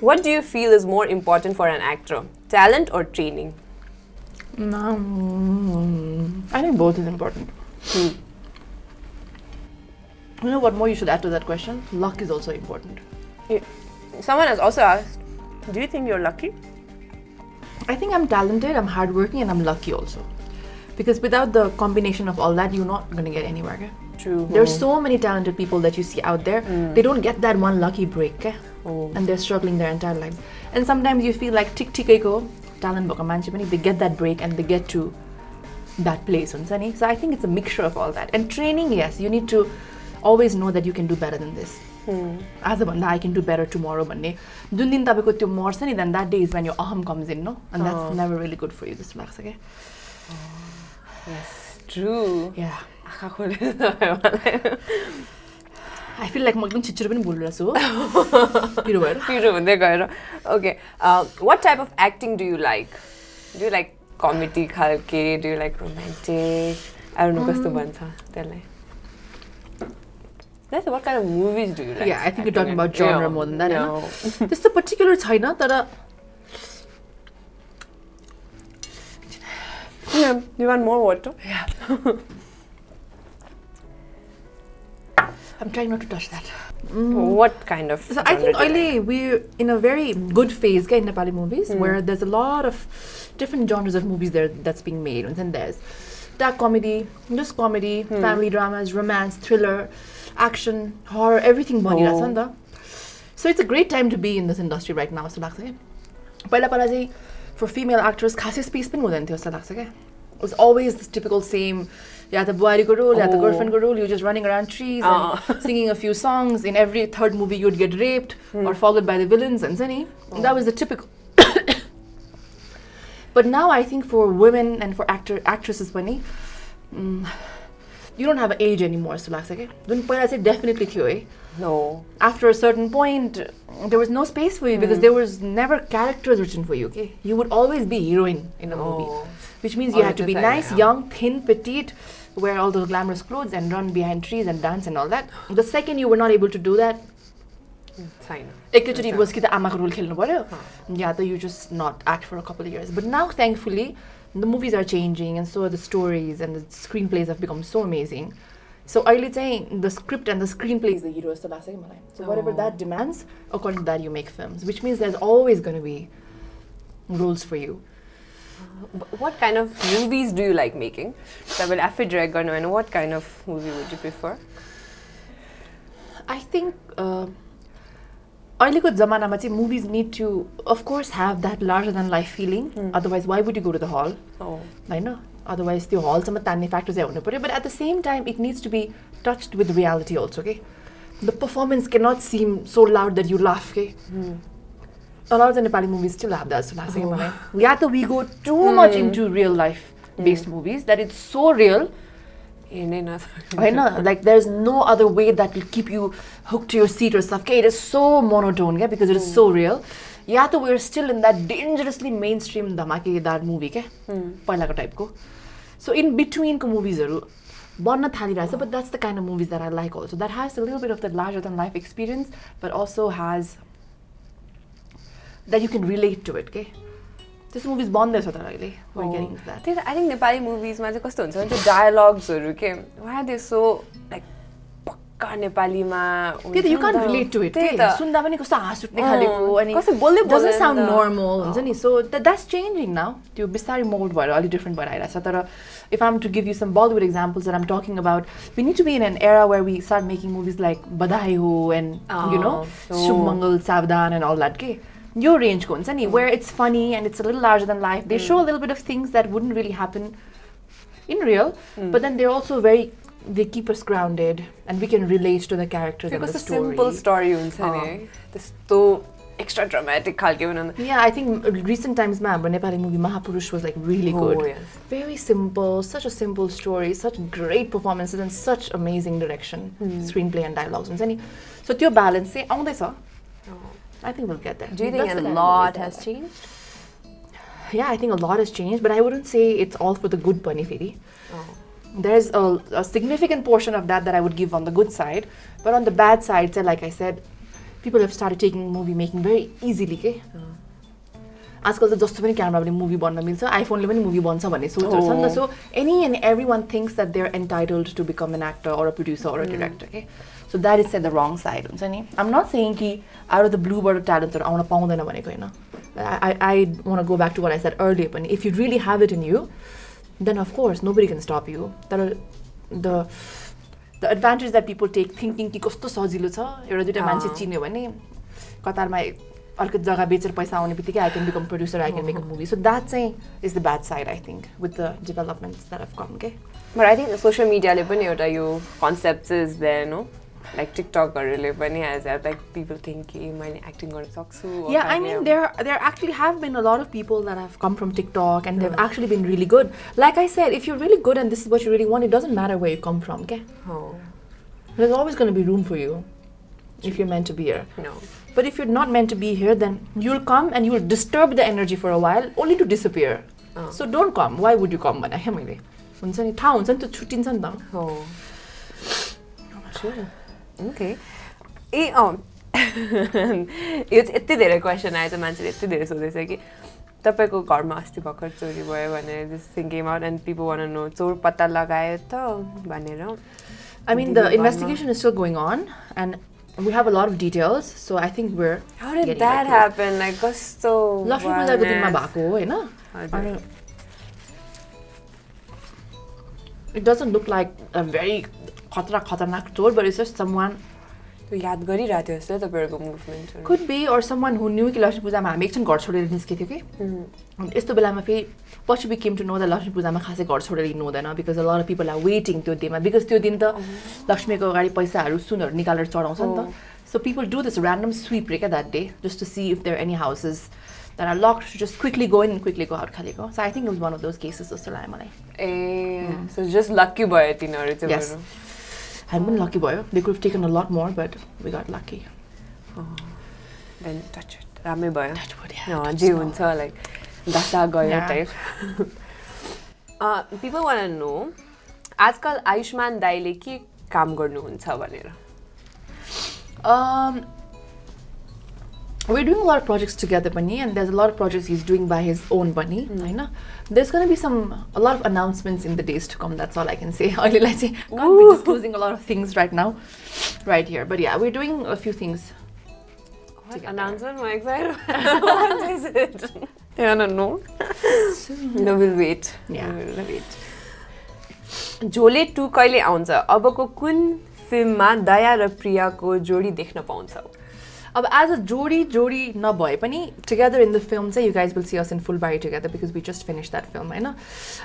What do you feel is more important for an actor? Talent or training? I think both is important. You know what more you should add to that question? Luck is also important. Someone has also asked, do you think you're lucky? I think I'm talented, I'm hardworking, and I'm lucky also. Because without the combination of all that, you're not going to get anywhere. Okay? True. There's so many talented people that you see out there. They don't get that one lucky break. Okay? And they're struggling their entire lives. And sometimes you feel like tik-tik-eko, talent bhako manche pani, they get that break and they get to that place. So I think it's a mixture of all that. And training, yes, you need to always know that you can do better than this. As I can do better tomorrow. Then that day is when your aham comes in, no? And that's never really good for you. This relax, okay? Yes, true. Yeah. I feel like I'm chichiro pani boliरहेछु हो. Piro हुँदै गएर. Okay. What type of acting do you like? Do you like comedy khalke? Do you like romantic? I don't know कस्तो भन्छ त्यसलाई. That's what kind of movies do you like? Yeah, I think you're talking about genre more than that. No. This is particular छैन तर Yeah, you want more water? Yeah. I'm trying not to touch that. What kind of? So I think we're in a very good phase in Nepali movies where there's a lot of different genres of movies there that's being made. And then there's dark comedy, just comedy, family dramas, romance, thriller, action, horror, everything. So it's a great time to be in this industry right now. So for female actors, खासै space पनि हुँदैन थियो जस्तो लाग्छ क्या. It was always this typical same, या त बुहारीको role, या त girlfriendको role, you're just running around trees and singing a few songs. In every third movie, you'd get raped or followed by the villains. And that was the typical But now I think for women and for actresses पनि you don't have an age anymore जस्तो लाग्छ के जुन पहिला चाहिँ definitely थियो है. No. After a certain point, there was no space for you because there was never characters written for you. Okay, you would always be heroine in a movie, which means you had to be nice, young, thin, petite, wear all those glamorous clothes and run behind trees and dance and all that. The second you were not able to do that, it was कि त आमाको role खेल्नु पर्यो. Yeah, you just not act for a couple of years. But now, thankfully, the movies are changing and so are the stories and the screenplays have become so amazing. So अहिले चाहिँ the script and the screenplay is the hero जस्तो लाग्छ कि मलाई. So whatever that demands, according to that you make films, which means there's always going to be roles for you. What kind of movies do you like making? Tabele after direct garnu and what kind of movie would you prefer? I think अहिलेको जमानामा चाहिँ movies need to of course have that larger than life feeling. Otherwise why would you go to the hall? Hahn? Otherwise त्यो हलसम्म तान्ने factor चाहिँ हुनु पर्यो. But at the same time it needs to be touched with reality also, okay? The performance cannot seem so loud that you laugh, okay? A lot of the Nepali movies still have that. So yeah, we go too much into real life based movies that it's so real. I know, like there's no other way that will keep you hooked to your seat or stuff. Okay, it is so monotone, okay, because it is so real. Yeah, we're still in that dangerously mainstream dhamaka movie, okay? Pailako type ko. So in between ko movies bonna thaliरहेछ, but that's the kind of movies that I like also. That has a little bit of the larger than life experience, but also has that you can relate to it, okay? This movie is bonnदैछ तर अहिले. We're getting into that. I think Nepali movies ma चाहिँ कस्तो हुन्छ भने त्यो dialogues के why are they so like पक्का नेपालीमा त्यो you can't relate to it. सुन्दा पनि कस्तो हाँस उठ्ने खालेको अनि कस्तो बोल्दै doesn't sound normal हुन्छ नि. So that's changing now. त्यो बिस्तारै mold भएर अलि different भएर आइरहेछ. तर if I'm to give you some Bollywood examples that I'm talking about, we need to be in an era where we start making movies like Badhai Ho and you know Shubh Mangal Savdhan and all that, okay? Your range ko huncha ni, where it's funny and it's a little larger than life. They show a little bit of things that wouldn't really happen in real, but then they're also they keep us grounded and we can relate to the characters and the story. Because a simple story huncha ni. Testo extra dramatic khalke banana. Yeah, I think recent times ma hamro Nepali movie Mahapurush was like really good. Oh, yes. Very simple, such a simple story, such great performances and such amazing direction, screenplay and dialogues huncha ni. So tyo balance चाहिँ आउँदैछ. I think we'll get there. Do you think a lot has changed? Yeah, I think a lot has changed, but I wouldn't say it's all for the good pani feri. There's a significant portion of that I would give on the good side, but on the bad side, like I said, people have started taking movie making very easily, okay? आजकल त जस्तो पनि क्यामेराले movie बन्न मिल्छ, आइफोनले पनि movie बन्छ भन्ने सोचहरु छ नि त. So any and everyone thinks that they're entitled to become an actor or a producer or a director, okay? So that is said the wrong side हुन्छ नि. I'm not saying कि out of the blue बाट ट्यालेन्टहरु आउन पाउँदैन भनेको हैन. I want to go back to what I said earlier पनि. If you really have it in you, then of course nobody can stop you. तर the advantage that people take thinking कि कस्तो सजिलो छ एउटा दुईटा मान्छे चिन्यो भने कतारमा अर्को जग्गा बेचेर पैसा आउने बित्तिकै I can become producer, I can make a movie. So that चाहिँ is the bad side, I think, with the developments that have come, okay? But I think social media le pani euta yo concepts is there, no? Like TikTok haruले पनि has that, like people think कि मैले acting गर्न सक्छु. Yeah, I mean there actually have been a lot of people that have come from TikTok and they've actually been really good. Like I said, if you're really good and this is what you really want, it doesn't matter where you come from, okay? There's always going to be room for you if you're meant to be here. No. But if you're not meant to be here, then you'll come and you'll disturb the energy for a while, only to disappear. So don't come. Why would you come? Bhane ke मैले हुन्छ नि थाहा हुन्छ नि त छुट्टिन्छ नि त. Okay. यो यति धेरै क्वेसन आएछ, मान्छेले यति धेरै सोधेछ कि तपाईको घरमा अस्ति भर्खर चोरी भयो भनेर this thing came out and people want to know चोर पत्ता लगायो त भनेर. I mean the investigation is still going on and we have a lot of details, so I think we're How did that happen? Like कस्तो लक्ष्मी पूजाको दिनमा भएको हो हैन? अनि it doesn't look like a very खतरनाक चोर, but it's just someone याद गरिरहेको थियो जस्तो तपाईहरुको movement. Could be, or someone who knew कि लक्ष्मी पूजामा हामी एकछिन घर छोडेर निस्केथ्यो कि अनि यस्तो बेलामा फेरि पछि we came to know that Lakshmi पूजामा खासै घर छोडेर हिँड्नु हुँदैन because a lot of people are waiting त्यो दिनमा because त्यो दिन त लक्ष्मीको अगाडि पैसाहरु सुनहरु निकालेर चढाउँछ नि त. So people do this random sweep that day just to see if there are any houses that are locked to just quickly go in and quickly go out khaleko. So I think it was one of those cases जस्तो लाग्यो मलाई. So just lucky भयो तिनीहरु चाहिँ. Yes. I'm been lucky भयो. They could have taken a lot more, but we got lucky. Then touch it. रामै भयो. Touch wood, yeah. जे हुन्छ like दशा गयो type. People want to know आजकल आयुष्मान दाइले के काम गर्नुहुन्छ भनेर. We're doing a lot of projects together, Pani, and there's a lot of projects he's doing by his own, Pani. There's going to be a lot of announcements in the days to come. That's all I can say. Can't be disclosing a lot of things right now, right here. But yeah, we're doing a few things. What announcement? I'm excited. What is it? I don't know. No, we'll wait. Yeah, we'll wait. झोले 2 कहिले आउँछ? अबको कुन फिल्ममा दया र प्रियाको जोडी देख्न पाउँछौ? अब as a जोडी नभए पनि together in the film चाहिँ you guys will see us in full body together because we just finished that film हैन.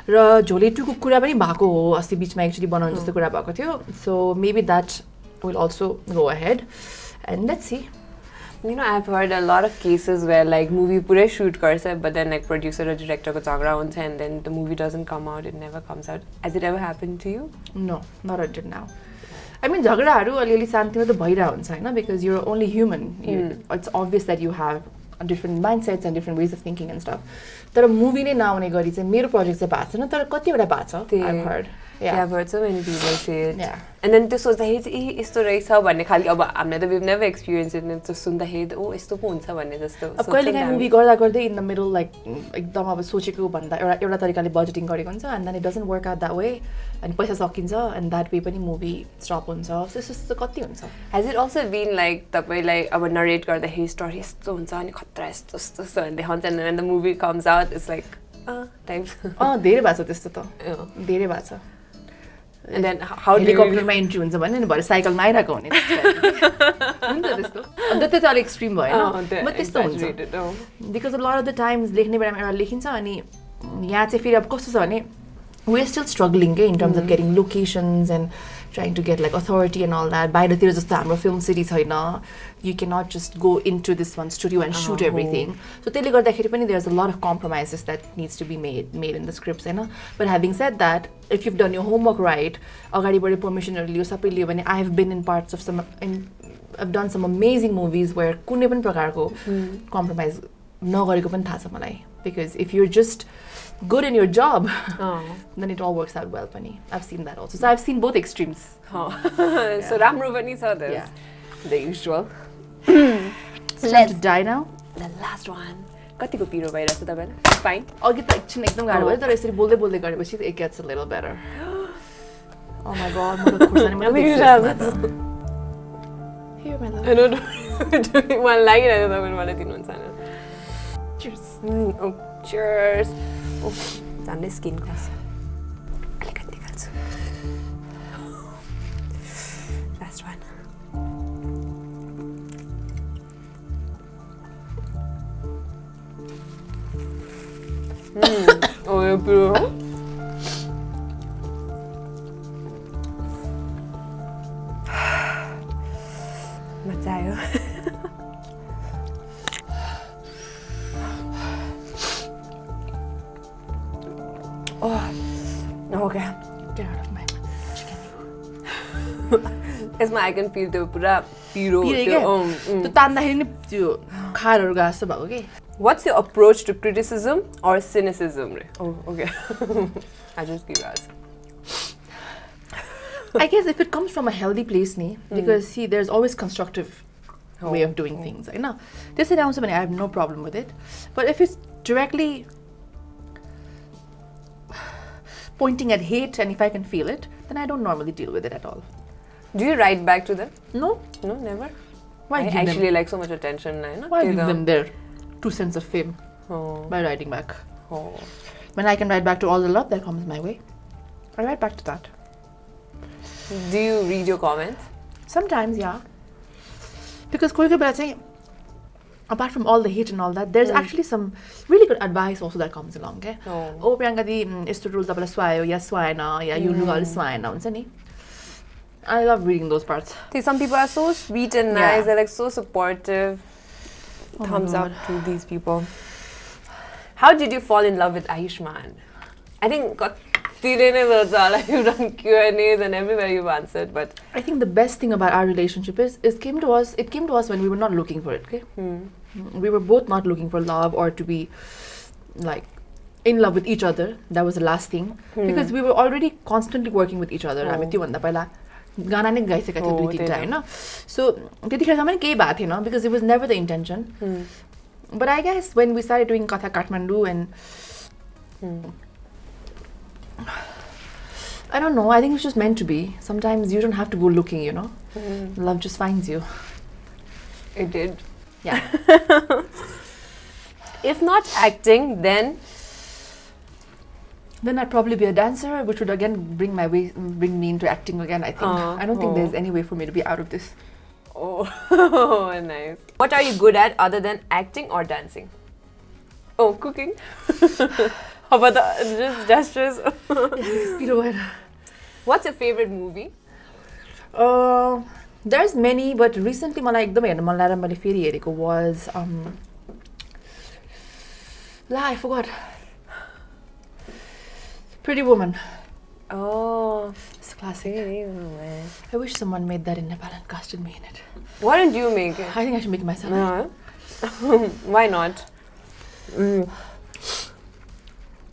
र झोले 2 को कुरा पनि भएको हो अस्ति बीचमा एक्चुअली बनाउन जस्तो कुरा भएको थियो. So maybe that will also go ahead and let's see. You know, I've heard a lot of cases where like movie पुरै shoot गर्छ but then like producer raw director को झगडा हुन्छ and then the movie doesn't come out, it never comes out. Has it ever happened to you? No, not until now. I mean, झगडाहरू अलिअलि शान्तिमा त भइरहेको हुन्छ हैन because you're only human. It's obvious that you have different mindsets and different ways of thinking and stuff. तर movie नै नआउने गरी चाहिँ मेरो प्रोजेक्ट चाहिँ भएको छैन तर कतिवटा भएको छ. I've heard. Yeah, I've heard so many people say it. Yeah. And then त्यो सोच्दाखेरि चाहिँ यस्तो रहेछ भन्ने खाली अब हामीले त we've never experienced it and त्यो सुन्दाखेरि ओ यस्तो पो हुन्छ भन्ने जस्तो. अब कहिलेकाहीँ मुभी गर्दा गर्दै in the middle like एकदम अब सोचेको भन्दा एउटा तरिकाले बजेटिङ गरेको हुन्छ and then it doesn't work out that way and पैसा सकिन्छ and that way पनि मुभी स्टप हुन्छ. So यस्तो कति हुन्छ. Has it also been like तपाईलाई अब नरेट गर्दाखेरि स्टोरी यस्तो हुन्छ अनि खतरा यस्तो यस्तो देखाउँछ and when the movie comes out it's like types. धेरै भएको छ त्यस्तो त. धेरै भएको छ. And then how do you हेलिकप्टरमा इन्ट्री हुन्छ भने नि भरे साइकलमा आइरहेको हुने हुन्छ त्यस्तो. अन्त त्यो चाहिँ अलिक एक्सट्रिम भयो हैन. म त्यस्तो हुन्छ because a lot of the times लेख्ने बेलामा एउटा लेखिन्छ अनि यहाँ चाहिँ फेरि अब कस्तो छ भने we're still struggling in terms of getting locations and trying to get like authority and all that. बाहिरतिर जस्तो हाम्रो film city छैन. You cannot just go into this one studio and shoot everything. So त्यसले गर्दाखेरि पनि there's a lot of compromises that needs to be made in the scripts Hahn. But having said that, if you've done your homework right, अगाडिबाट permissionहरू लियो सबै लियो भने I have been in parts of I've done some amazing movies where कुनै पनि प्रकारको compromise नगरेको पनि थाहा छ मलाई. Because if you're just good in your job, then it all works out well, Pani. I've seen that also. So I've seen both extremes. So राम्रो पनि छ this. Yeah. The usual. So let's die now. The last one. कतिको पिरो भइरहेछ तपाईलाई? Fine. अघि त एकछिन एकदम गाह्रो भयो तर यसरी बोल्दै बोल्दै गरेपछि it gets a little better. Oh my god, म त खुर्सानी पनि देख्छु. Here my love. I don't know. मलाई लागिरहेको तपाईले मलाई दिनुहुन्छ हैन. Cheers. Oh, cheers. झन्डै स्किन खस्छ. अलिकति खान्छु. Last one. Oh, यो पिरो हो? मजा आयो. Okay. Get out of my chicken. यसमा I can feel त्यो पुरा पिरो त्यो तान्दाखेरि नि त्यो खारहरु गाँस भएको के. What's your approach to criticism or cynicism? Oh, okay. I just give us. I guess if it comes from a healthy place, because see, there's always constructive way of doing things. I know. This is also I have no problem with it. But if it's directly pointing at hate and if I can feel it, then I don't normally deal with it at all. Do you write back to them? No. No, never? Why I give actually them? like so much attention. Why give them their 2 cents of fame by writing back? When I can write back to all the love that comes my way, I write back to that. Do you read your comments? Sometimes, yeah. Because apart from all the hate and all that, there's actually some really good advice also that comes along. Okay? Oh, Priyanka di, isto rule tapala swayo, ya swayana, ya you nugal swayana, unsa ni? I love reading those parts. See, some people are so sweet and nice. They're like so supportive. Thumbs up to these people. How did you fall in love with Ayushman? I think you've done Q&As and everywhere you've answered, but I think the best thing about our relationship is it came to us when we were not looking for it, okay? We were both not looking for love or to be like in love with each other. That was the last thing. Because we were already constantly working with each other. हामी त्योभन्दा पहिला गाना नै गाइसकेका थियौँ 2-3 टा हैन. So त्यतिखेरसम्म नि केही भएको थिएन because it was never the intention. But I guess when we started doing Katha Kathmandu and I don't know, I think it's just meant to be. Sometimes you don't have to go looking, you know. Love just finds you. it did. Yeah. If not acting, then I'd probably be a dancer, which would again bring me into acting again, I think. I don't think there's any way for me to be out of this. Oh, nice. What are you good at other than acting or dancing? Oh, cooking. How about just gestures? What's your favorite movie? There's many, but recently मलाई एकदमै हेर्न मन लागेर मैले फेरि हेरेको was I forgot. Pretty Woman. Oh, It's a classic. Pretty Woman. I wish someone made that in Nepal and casted me in it. Why don't you make it? I think I should make it myself. No. Why not?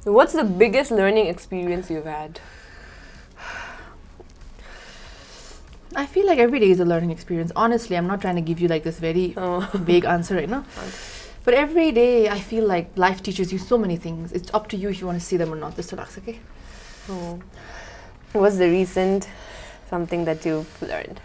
What's the biggest learning experience you've had? I feel like every day is a learning experience. Honestly, I'm not trying to give you like this very vague answer right now. But every day I feel like life teaches you so many things. It's up to you if you want to see them or not. This is okay. Oh. What's the recent something that you've learned?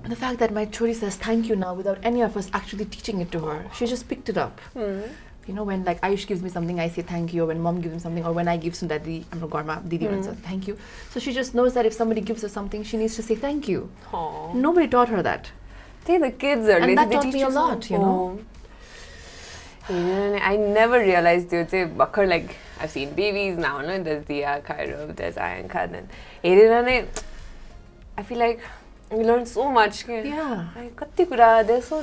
The fact that my chori says thank you now without any of us actually teaching it to her. She just picked it up. You know, when like Ayush gives me something, I say thank you. Or when mom gives me something, or when I give Sundari, I'm a Garma, Didi, thank you. So she just knows that if somebody gives her something, she needs to say thank you. Aww. Nobody taught her that. The kids are And lazy. that They taught teach me a lot, you know. I never realized like I've seen babies now, no? There's Diya, there's Ayanka, then I feel like we learn so much. Yeah. There's so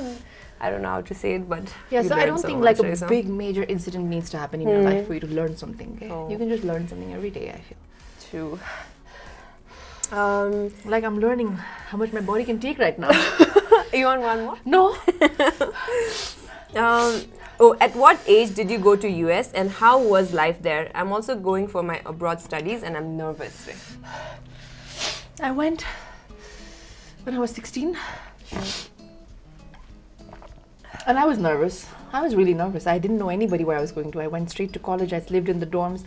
I don't know how to say it, but yeah. we So I learn don't so think much, like a big major incident needs to happen in your life for you to learn something. Okay? You can just learn something every day. I feel. True. Like I'm learning how much my body can take right now. You want one more? No. At what age did you go to US and how was life there? I'm also going for my abroad studies and I'm nervous. I went when I was 16. And I was nervous. I was really nervous. I didn't know anybody where I was going to. I went straight to college. I lived in the dorms.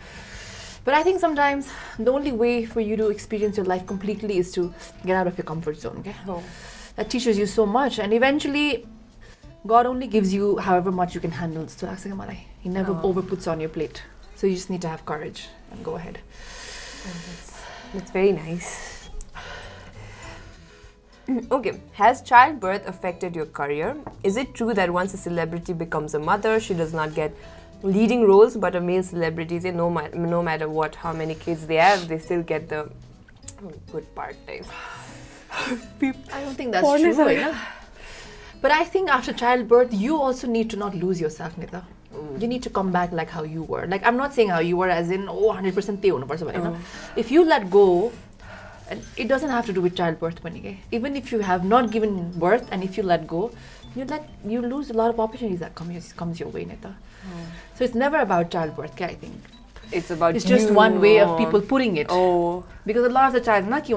But I think sometimes the only way for you to experience your life completely is to get out of your comfort zone. Okay? That teaches you so much. And eventually, God only gives you however much you can handle. He never overputs on your plate. So you just need to have courage and go ahead. That's very nice. Okay, has childbirth affected your career? Is it true that once a celebrity becomes a mother, she does not get leading roles, but a male celebrity, say no matter what, how many kids they have, they still get the good part? I don't think that's true. Yeah? But I think after childbirth, you also need to not lose yourself, Nita. You need to come back like how you were. Like, I'm not saying how you were as in, 100% If you let go, and it doesn't have to do with childbirth. Even if you have not given birth and if you let go, you lose a lot of opportunities that comes your way, Nita. So it's never about childbirth, I think. It's just one way of people putting it. Because a lot of the childbirth, and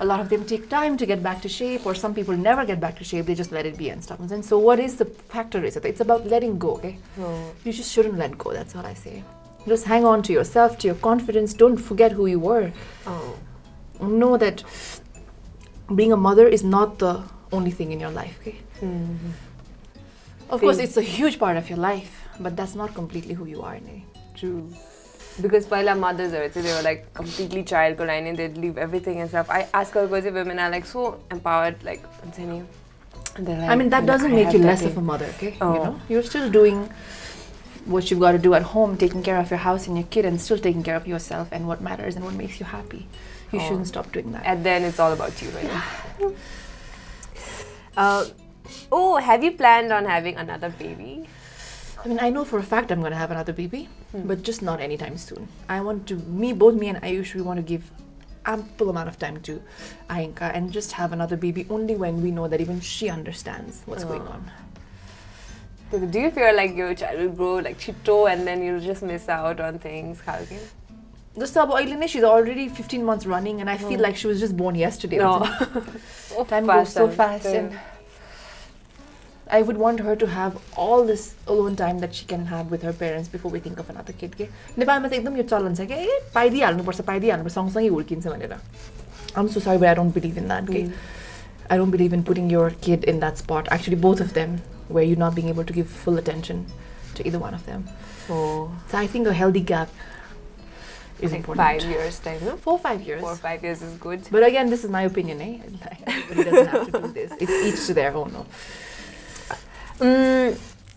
a lot of them take time to get back to shape, or some people never get back to shape, they just let it be and stuff. And so what is the factor is it? It's about letting go, okay? You just shouldn't let go, that's what I say. Just hang on to yourself, to your confidence. Don't forget who you were. Know that being a mother is not the only thing in your life. Okay? Of course, it's a huge part of your life, but that's not completely who you are. True. Because paila mothers are, they were like completely child and they'd leave everything and stuff. I ask her because women are like so empowered, like, like, I mean, that doesn't make you less of a mother, okay? You know, you're still doing what you've got to do at home, taking care of your house and your kid, and still taking care of yourself and what matters and what makes you happy. You shouldn't stop doing that. And then it's all about you, right? Oh, have you planned on having another baby? I mean, I know for a fact I'm going to have another baby, but just not anytime soon. Both me and Ayush, we want to give ample amount of time to Ayanka and just have another baby only when we know that even she understands what's going on. Do you feel like your child will grow like chito and then you'll just miss out on things? Just she's already 15 months running and I feel like she was just born yesterday. No. Time goes so fast and I would want her to have all this alone time that she can have with her parents before we think of another kid. नेपालमा चाहिँ एकदम यो चलन छ के पाइदिहाल्नुपर्छ सँगसँगै हुर्किन्छ भनेर. I'm so sorry but I don't believe in that. I don't believe in putting your kid in that spot. Actually both of them where you're not being able to give full attention to either one of them. So I think a healthy gap is important. 5 years time, no? 4-5 years. 4-5 years is good. But again, this is my opinion, eh? Everybody doesn't have to do this. It's each to their own. No?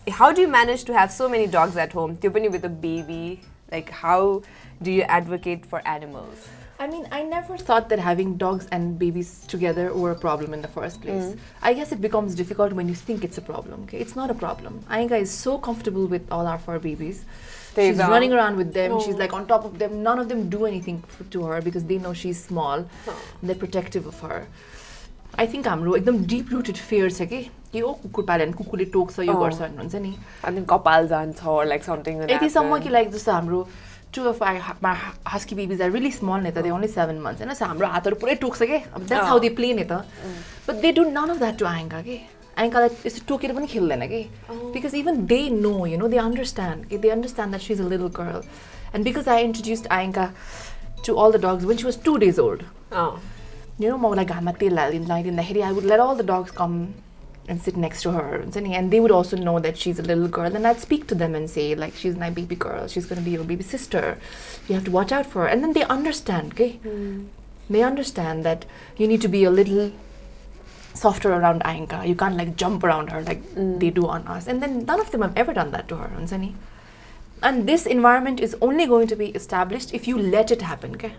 How do you manage to have so many dogs at home? Tiopani with a baby, like how do you advocate for animals? I mean, I never thought that having dogs and babies together were a problem in the first place. I guess it becomes difficult when you think it's a problem. Okay, it's not a problem. Ayanka is so comfortable with all our fur babies. She's running around with them. She's like on top of them. None of them do anything to her because they know she's small. They're protective of her. I think हाम्रो एकदम deep rooted fear छ के यो कुकुर पाल्यो भने कुकुरले टोक्छ यो गर्छ भन्नुहुन्छ नि अनि कपाल जान्छ or like something like that. यतिसम्म कि like जस्तो हाम्रो two of my husky babies are really small नि त they only 7 months हैन हाम्रो हातहरु पुरै टोक्छ के that's how they play नि त but they do none of that to Ayanka के Ayankaलाई यस्तो टोकेर पनि खेल्दैन के because even they know you know they understand that she's a little girl and because I introduced Ayanka to all the dogs when she was 2 days old. You know, like I would let all the dogs come and sit next to her and they would also know that she's a little girl and I'd speak to them and say like she's my baby girl, she's going to be your baby sister, you have to watch out for her and then they understand, okay? They understand that you need to be a little softer around Ayanka, you can't like jump around her like they do on us and then none of them have ever done that to her. And this environment is only going to be established if you let it happen, okay?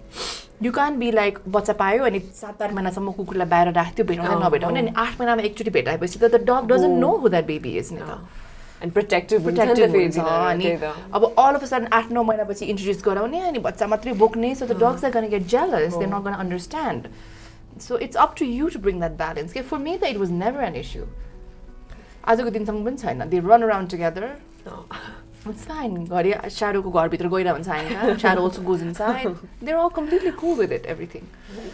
You can't be like बच्चा पायो अनि 7-8 महिनासम्म कुकुरलाई बाहिर राख्थ्यो भेटाउँदै नभेटाउने अनि 8 महिनामा एकचोटी भेटाएपछि त the dog doesn't know who that baby is नि त and protective हुन्छ अनि अब all of a sudden 8-9 महिनापछि introduce गराउने अनि बच्चा मात्रै बोक्ने so the dogs are going to get jealous, they're not going to understand. So it's up to you to bring that balance. Okay? For me it was never an issue. आजको दिनसम्म पनि छैन. They run around together. It's fine. Shadowको घरभित्र गइरा हुन्छ Ayanka. Shadow also goes inside. They're all completely cool with it, everything.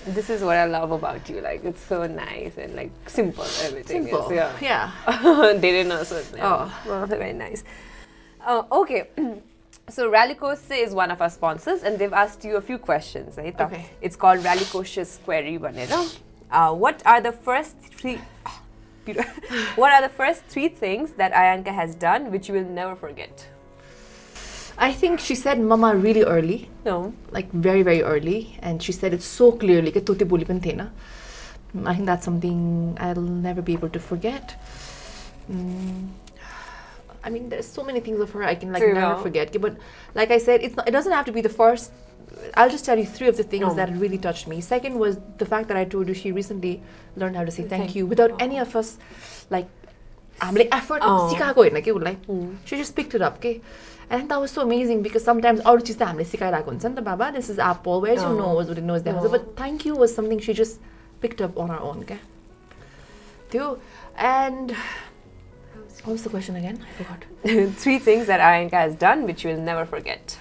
This is what I love about you. Like it's so nice and like simple. Everything simple. is. Yeah. They didn't know so. Well, very nice. Okay. So Ralycos is one of our sponsors, and they've asked you a few questions. Right? Okay. It's called Ralycos Query Banera. What are the first 3? What are the first 3 things that Ayanka has done which you will never forget? I think she said mama really early. No. Like very, very early. And she said it so clearly. I think that's something I'll never be able to forget. I mean, there's so many things of her I can like never forget. But like I said, it doesn't have to be the first. I'll just tell you 3 of the things that really touched me. Second was the fact that I told you she recently learned how to say thank you without any of us like effort. She just picked it up. Okay? And that was so amazing because sometimes Baba, this is apple, where's your nose? What it knows them. But thank you was something she just picked up on her own. Okay? And what was the question again? I forgot. 3 things that Ayanka has done which you will never forget.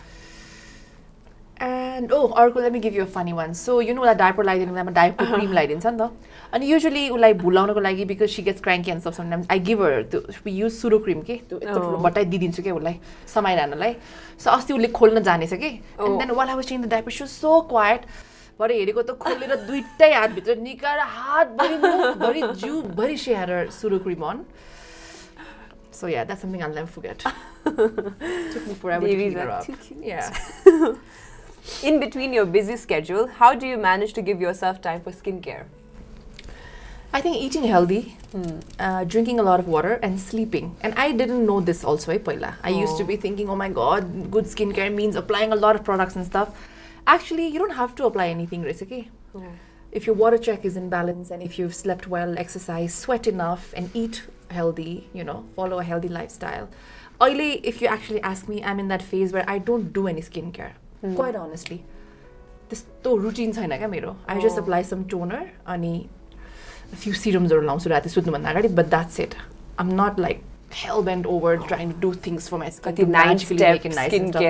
And Arko, let me give you a funny one. So you know that diaper lighting, diaper cream lighting, and usually like bulaunako lagi because she gets cranky and stuff. Sometimes I give her we use pseudo cream ke but I didinchu ke ulai samai ranalai. So asti ule kholna janecha ke and then while I was changing the diaper she was so quiet. Bhare hereko ta kholera duitai haat bhitra nikara haat bhari jiu bhari she had her pseudo cream on. So yeah, that's something I'll never forget. Took me forever to clean her up. Yeah. In between your busy schedule, how do you manage to give yourself time for skincare? I think eating healthy, drinking a lot of water, and sleeping. And I didn't know this also, Paila. I used to be thinking, oh my god, good skincare means applying a lot of products and stuff. Actually, you don't have to apply anything, okay? if your water check is in balance and if you've slept well, exercise, sweat enough, and eat healthy, you know, follow a healthy lifestyle. Oily, if you actually ask me, I'm in that phase where I don't do any skincare, quite honestly. This routine छैन क्या मेरो. I just apply some toner अनि a few serums लाउँछु राति सुत्नुभन्दा अगाडि, but that's it. I'm not like hell-bent over trying to do things for my skin to magically make it nice and stuff.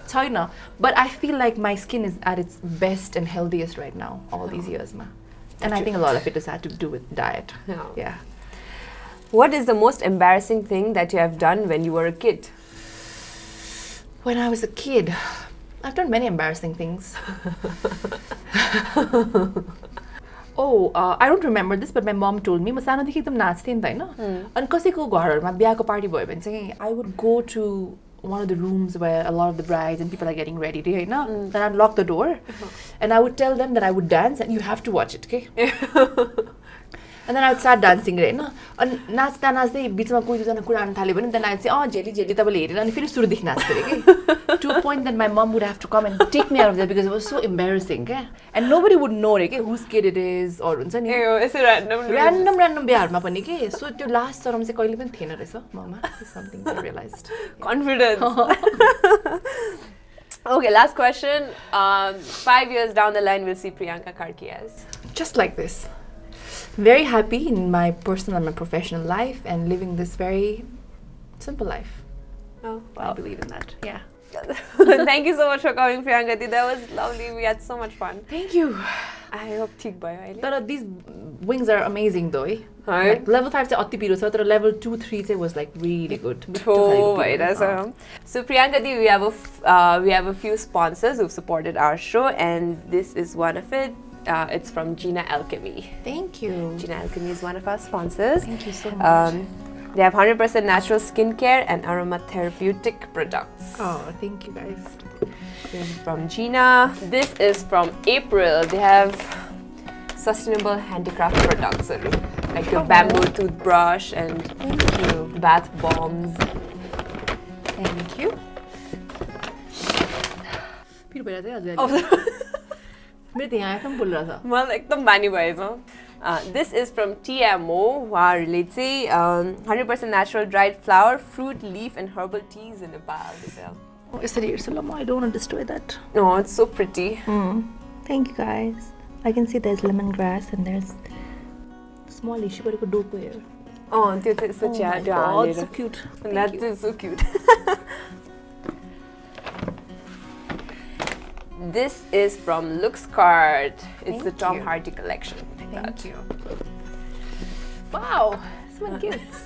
छैन. But I feel like my skin is at its best and healthiest right now, all these years. And I think a lot of it has had to do with diet. Yeah. What is the most embarrassing thing that you have done when you were a kid? When I was a kid, I've done many embarrassing things. I don't remember this, but my mom told me, I would go to one of the rooms where a lot of the brides and people are getting ready. Then I'd lock the door and I would tell them that I would dance and you have to watch it, okay? And then I would start dancing, right? And नाच्दा नाच्दै बिचमा कोही दुईजना कुरा गर्न थाल्यो भने then I'd say, झेली झेली तपाईँले हेरेर अनि फेरि सुरुदेखि नाच्छ अरे के. To a point that my mom would have to come and take me out of there because it was so embarrassing, के. And nobody would know अरे के whose kid it is or हुन्छ नि. यसो random बिहारमा पनि के. So त्यो last चरम चाहिँ कहिले पनि थिएन रहेछ mama. This is something I realized. Confidence. Okay, last question. 5 years down the line, we'll see Priyanka Karki as? Just like this. Very happy in my personal and my professional life and living this very simple life. Oh, wow. I believe in that. Yeah. Thank you so much for coming, Priyanka. That was lovely. We had so much fun. Thank you. I hope thik bhayo aile. These wings are amazing though. Like level 5 चाहिँ अति पिरो छ तर level 2 3 चाहिँ was like really good. So Priyanka, we have a few sponsors who've supported our show and this is one of it. It's from Jina Alchemy. Thank you. Jina Alchemy is one of our sponsors. Thank you so much. They have 100% natural skincare and aromatherapeutic products. Oh, thank you guys. This is from Jina. This is from April. They have sustainable handicraft products, like your bamboo toothbrush and bath bombs. Thank you. This is from TMO, उहाँहरूले चाहिँ 100% natural dried flower, fruit, leaf and herbal teas in Nepal. I don't want to destroy that. No, it's so pretty. Thank you guys. I can see there's lemongrass and there's small issue but dope here. Oh, it's so so cute. That is so cute. This is from LooksCart. It's the Tom Hardy collection. Thank you. Wow, so many gifts.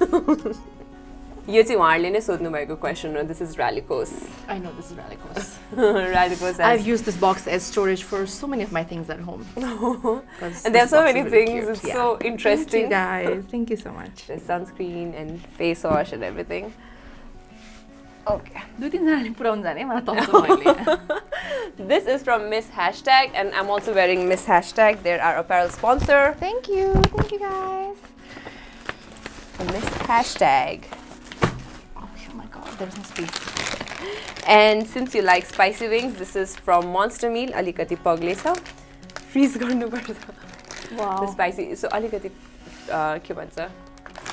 यो चाहिँ उहाँहरूले नै सोध्नु भएको question हो. This is Ralycos. I know this is Ralycos. Ralycos. I've used this box as storage for so many of my things at home. And there are so many things. It's so interesting. Thank you guys. Thank you so much. There's sunscreen and face wash and everything. Okay. This is from Miss Hastag and I'm also wearing Miss Hastag. They're our apparel sponsor. Thank you. Thank you guys. Miss Hastag. Oh my god, there's no space. And since you like spicy wings, this is from Monstermeal. Alikati pagle cha. Freeze garnu parcha. Wow. The spicy. So alikati ke bhancha?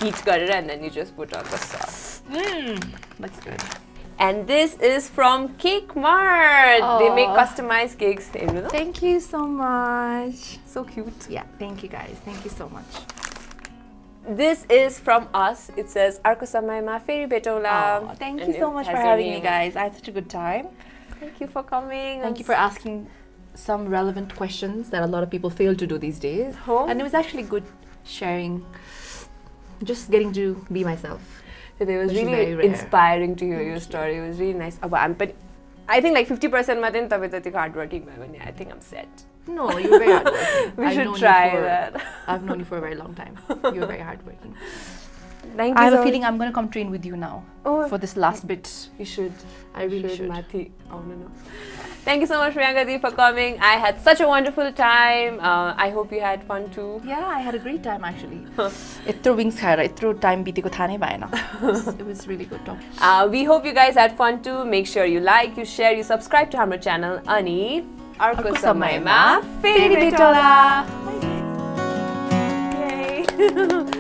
Heat garera and then you just put on the sauce. That's good. And this is from Cake Mart. They make customized cakes. Thank you so much. So cute. Yeah, thank you guys. Thank you so much. This is from us. It says Arko Samaya feri betaula. Thank you so much for having me, guys. I had such a good time. Thank you for coming. Thank you for asking some relevant questions that a lot of people fail to do these days. And it was actually good sharing, just getting to be myself. It was really inspiring to hear your story. It was really nice. I think like 50% matin tapai hardworking. I think I'm set. No, you're very hardworking. We should try that. I've known you for a very long time. You're very hardworking. Thank you. I have a feeling I'm going to come train with you now for this last bit. You should. I really should. Oh, no. Thank you so much, Priyanka, for coming. I had such a wonderful time. I hope you had fun too. Yeah, I had a great time actually. Itro wings khaera, itro time biteko tha nai bhayena. It was really good talk. We hope you guys had fun too. Make sure you like, you share, you subscribe to our channel. Ani अर्को समयमा फेरि भेटौँला। Yay!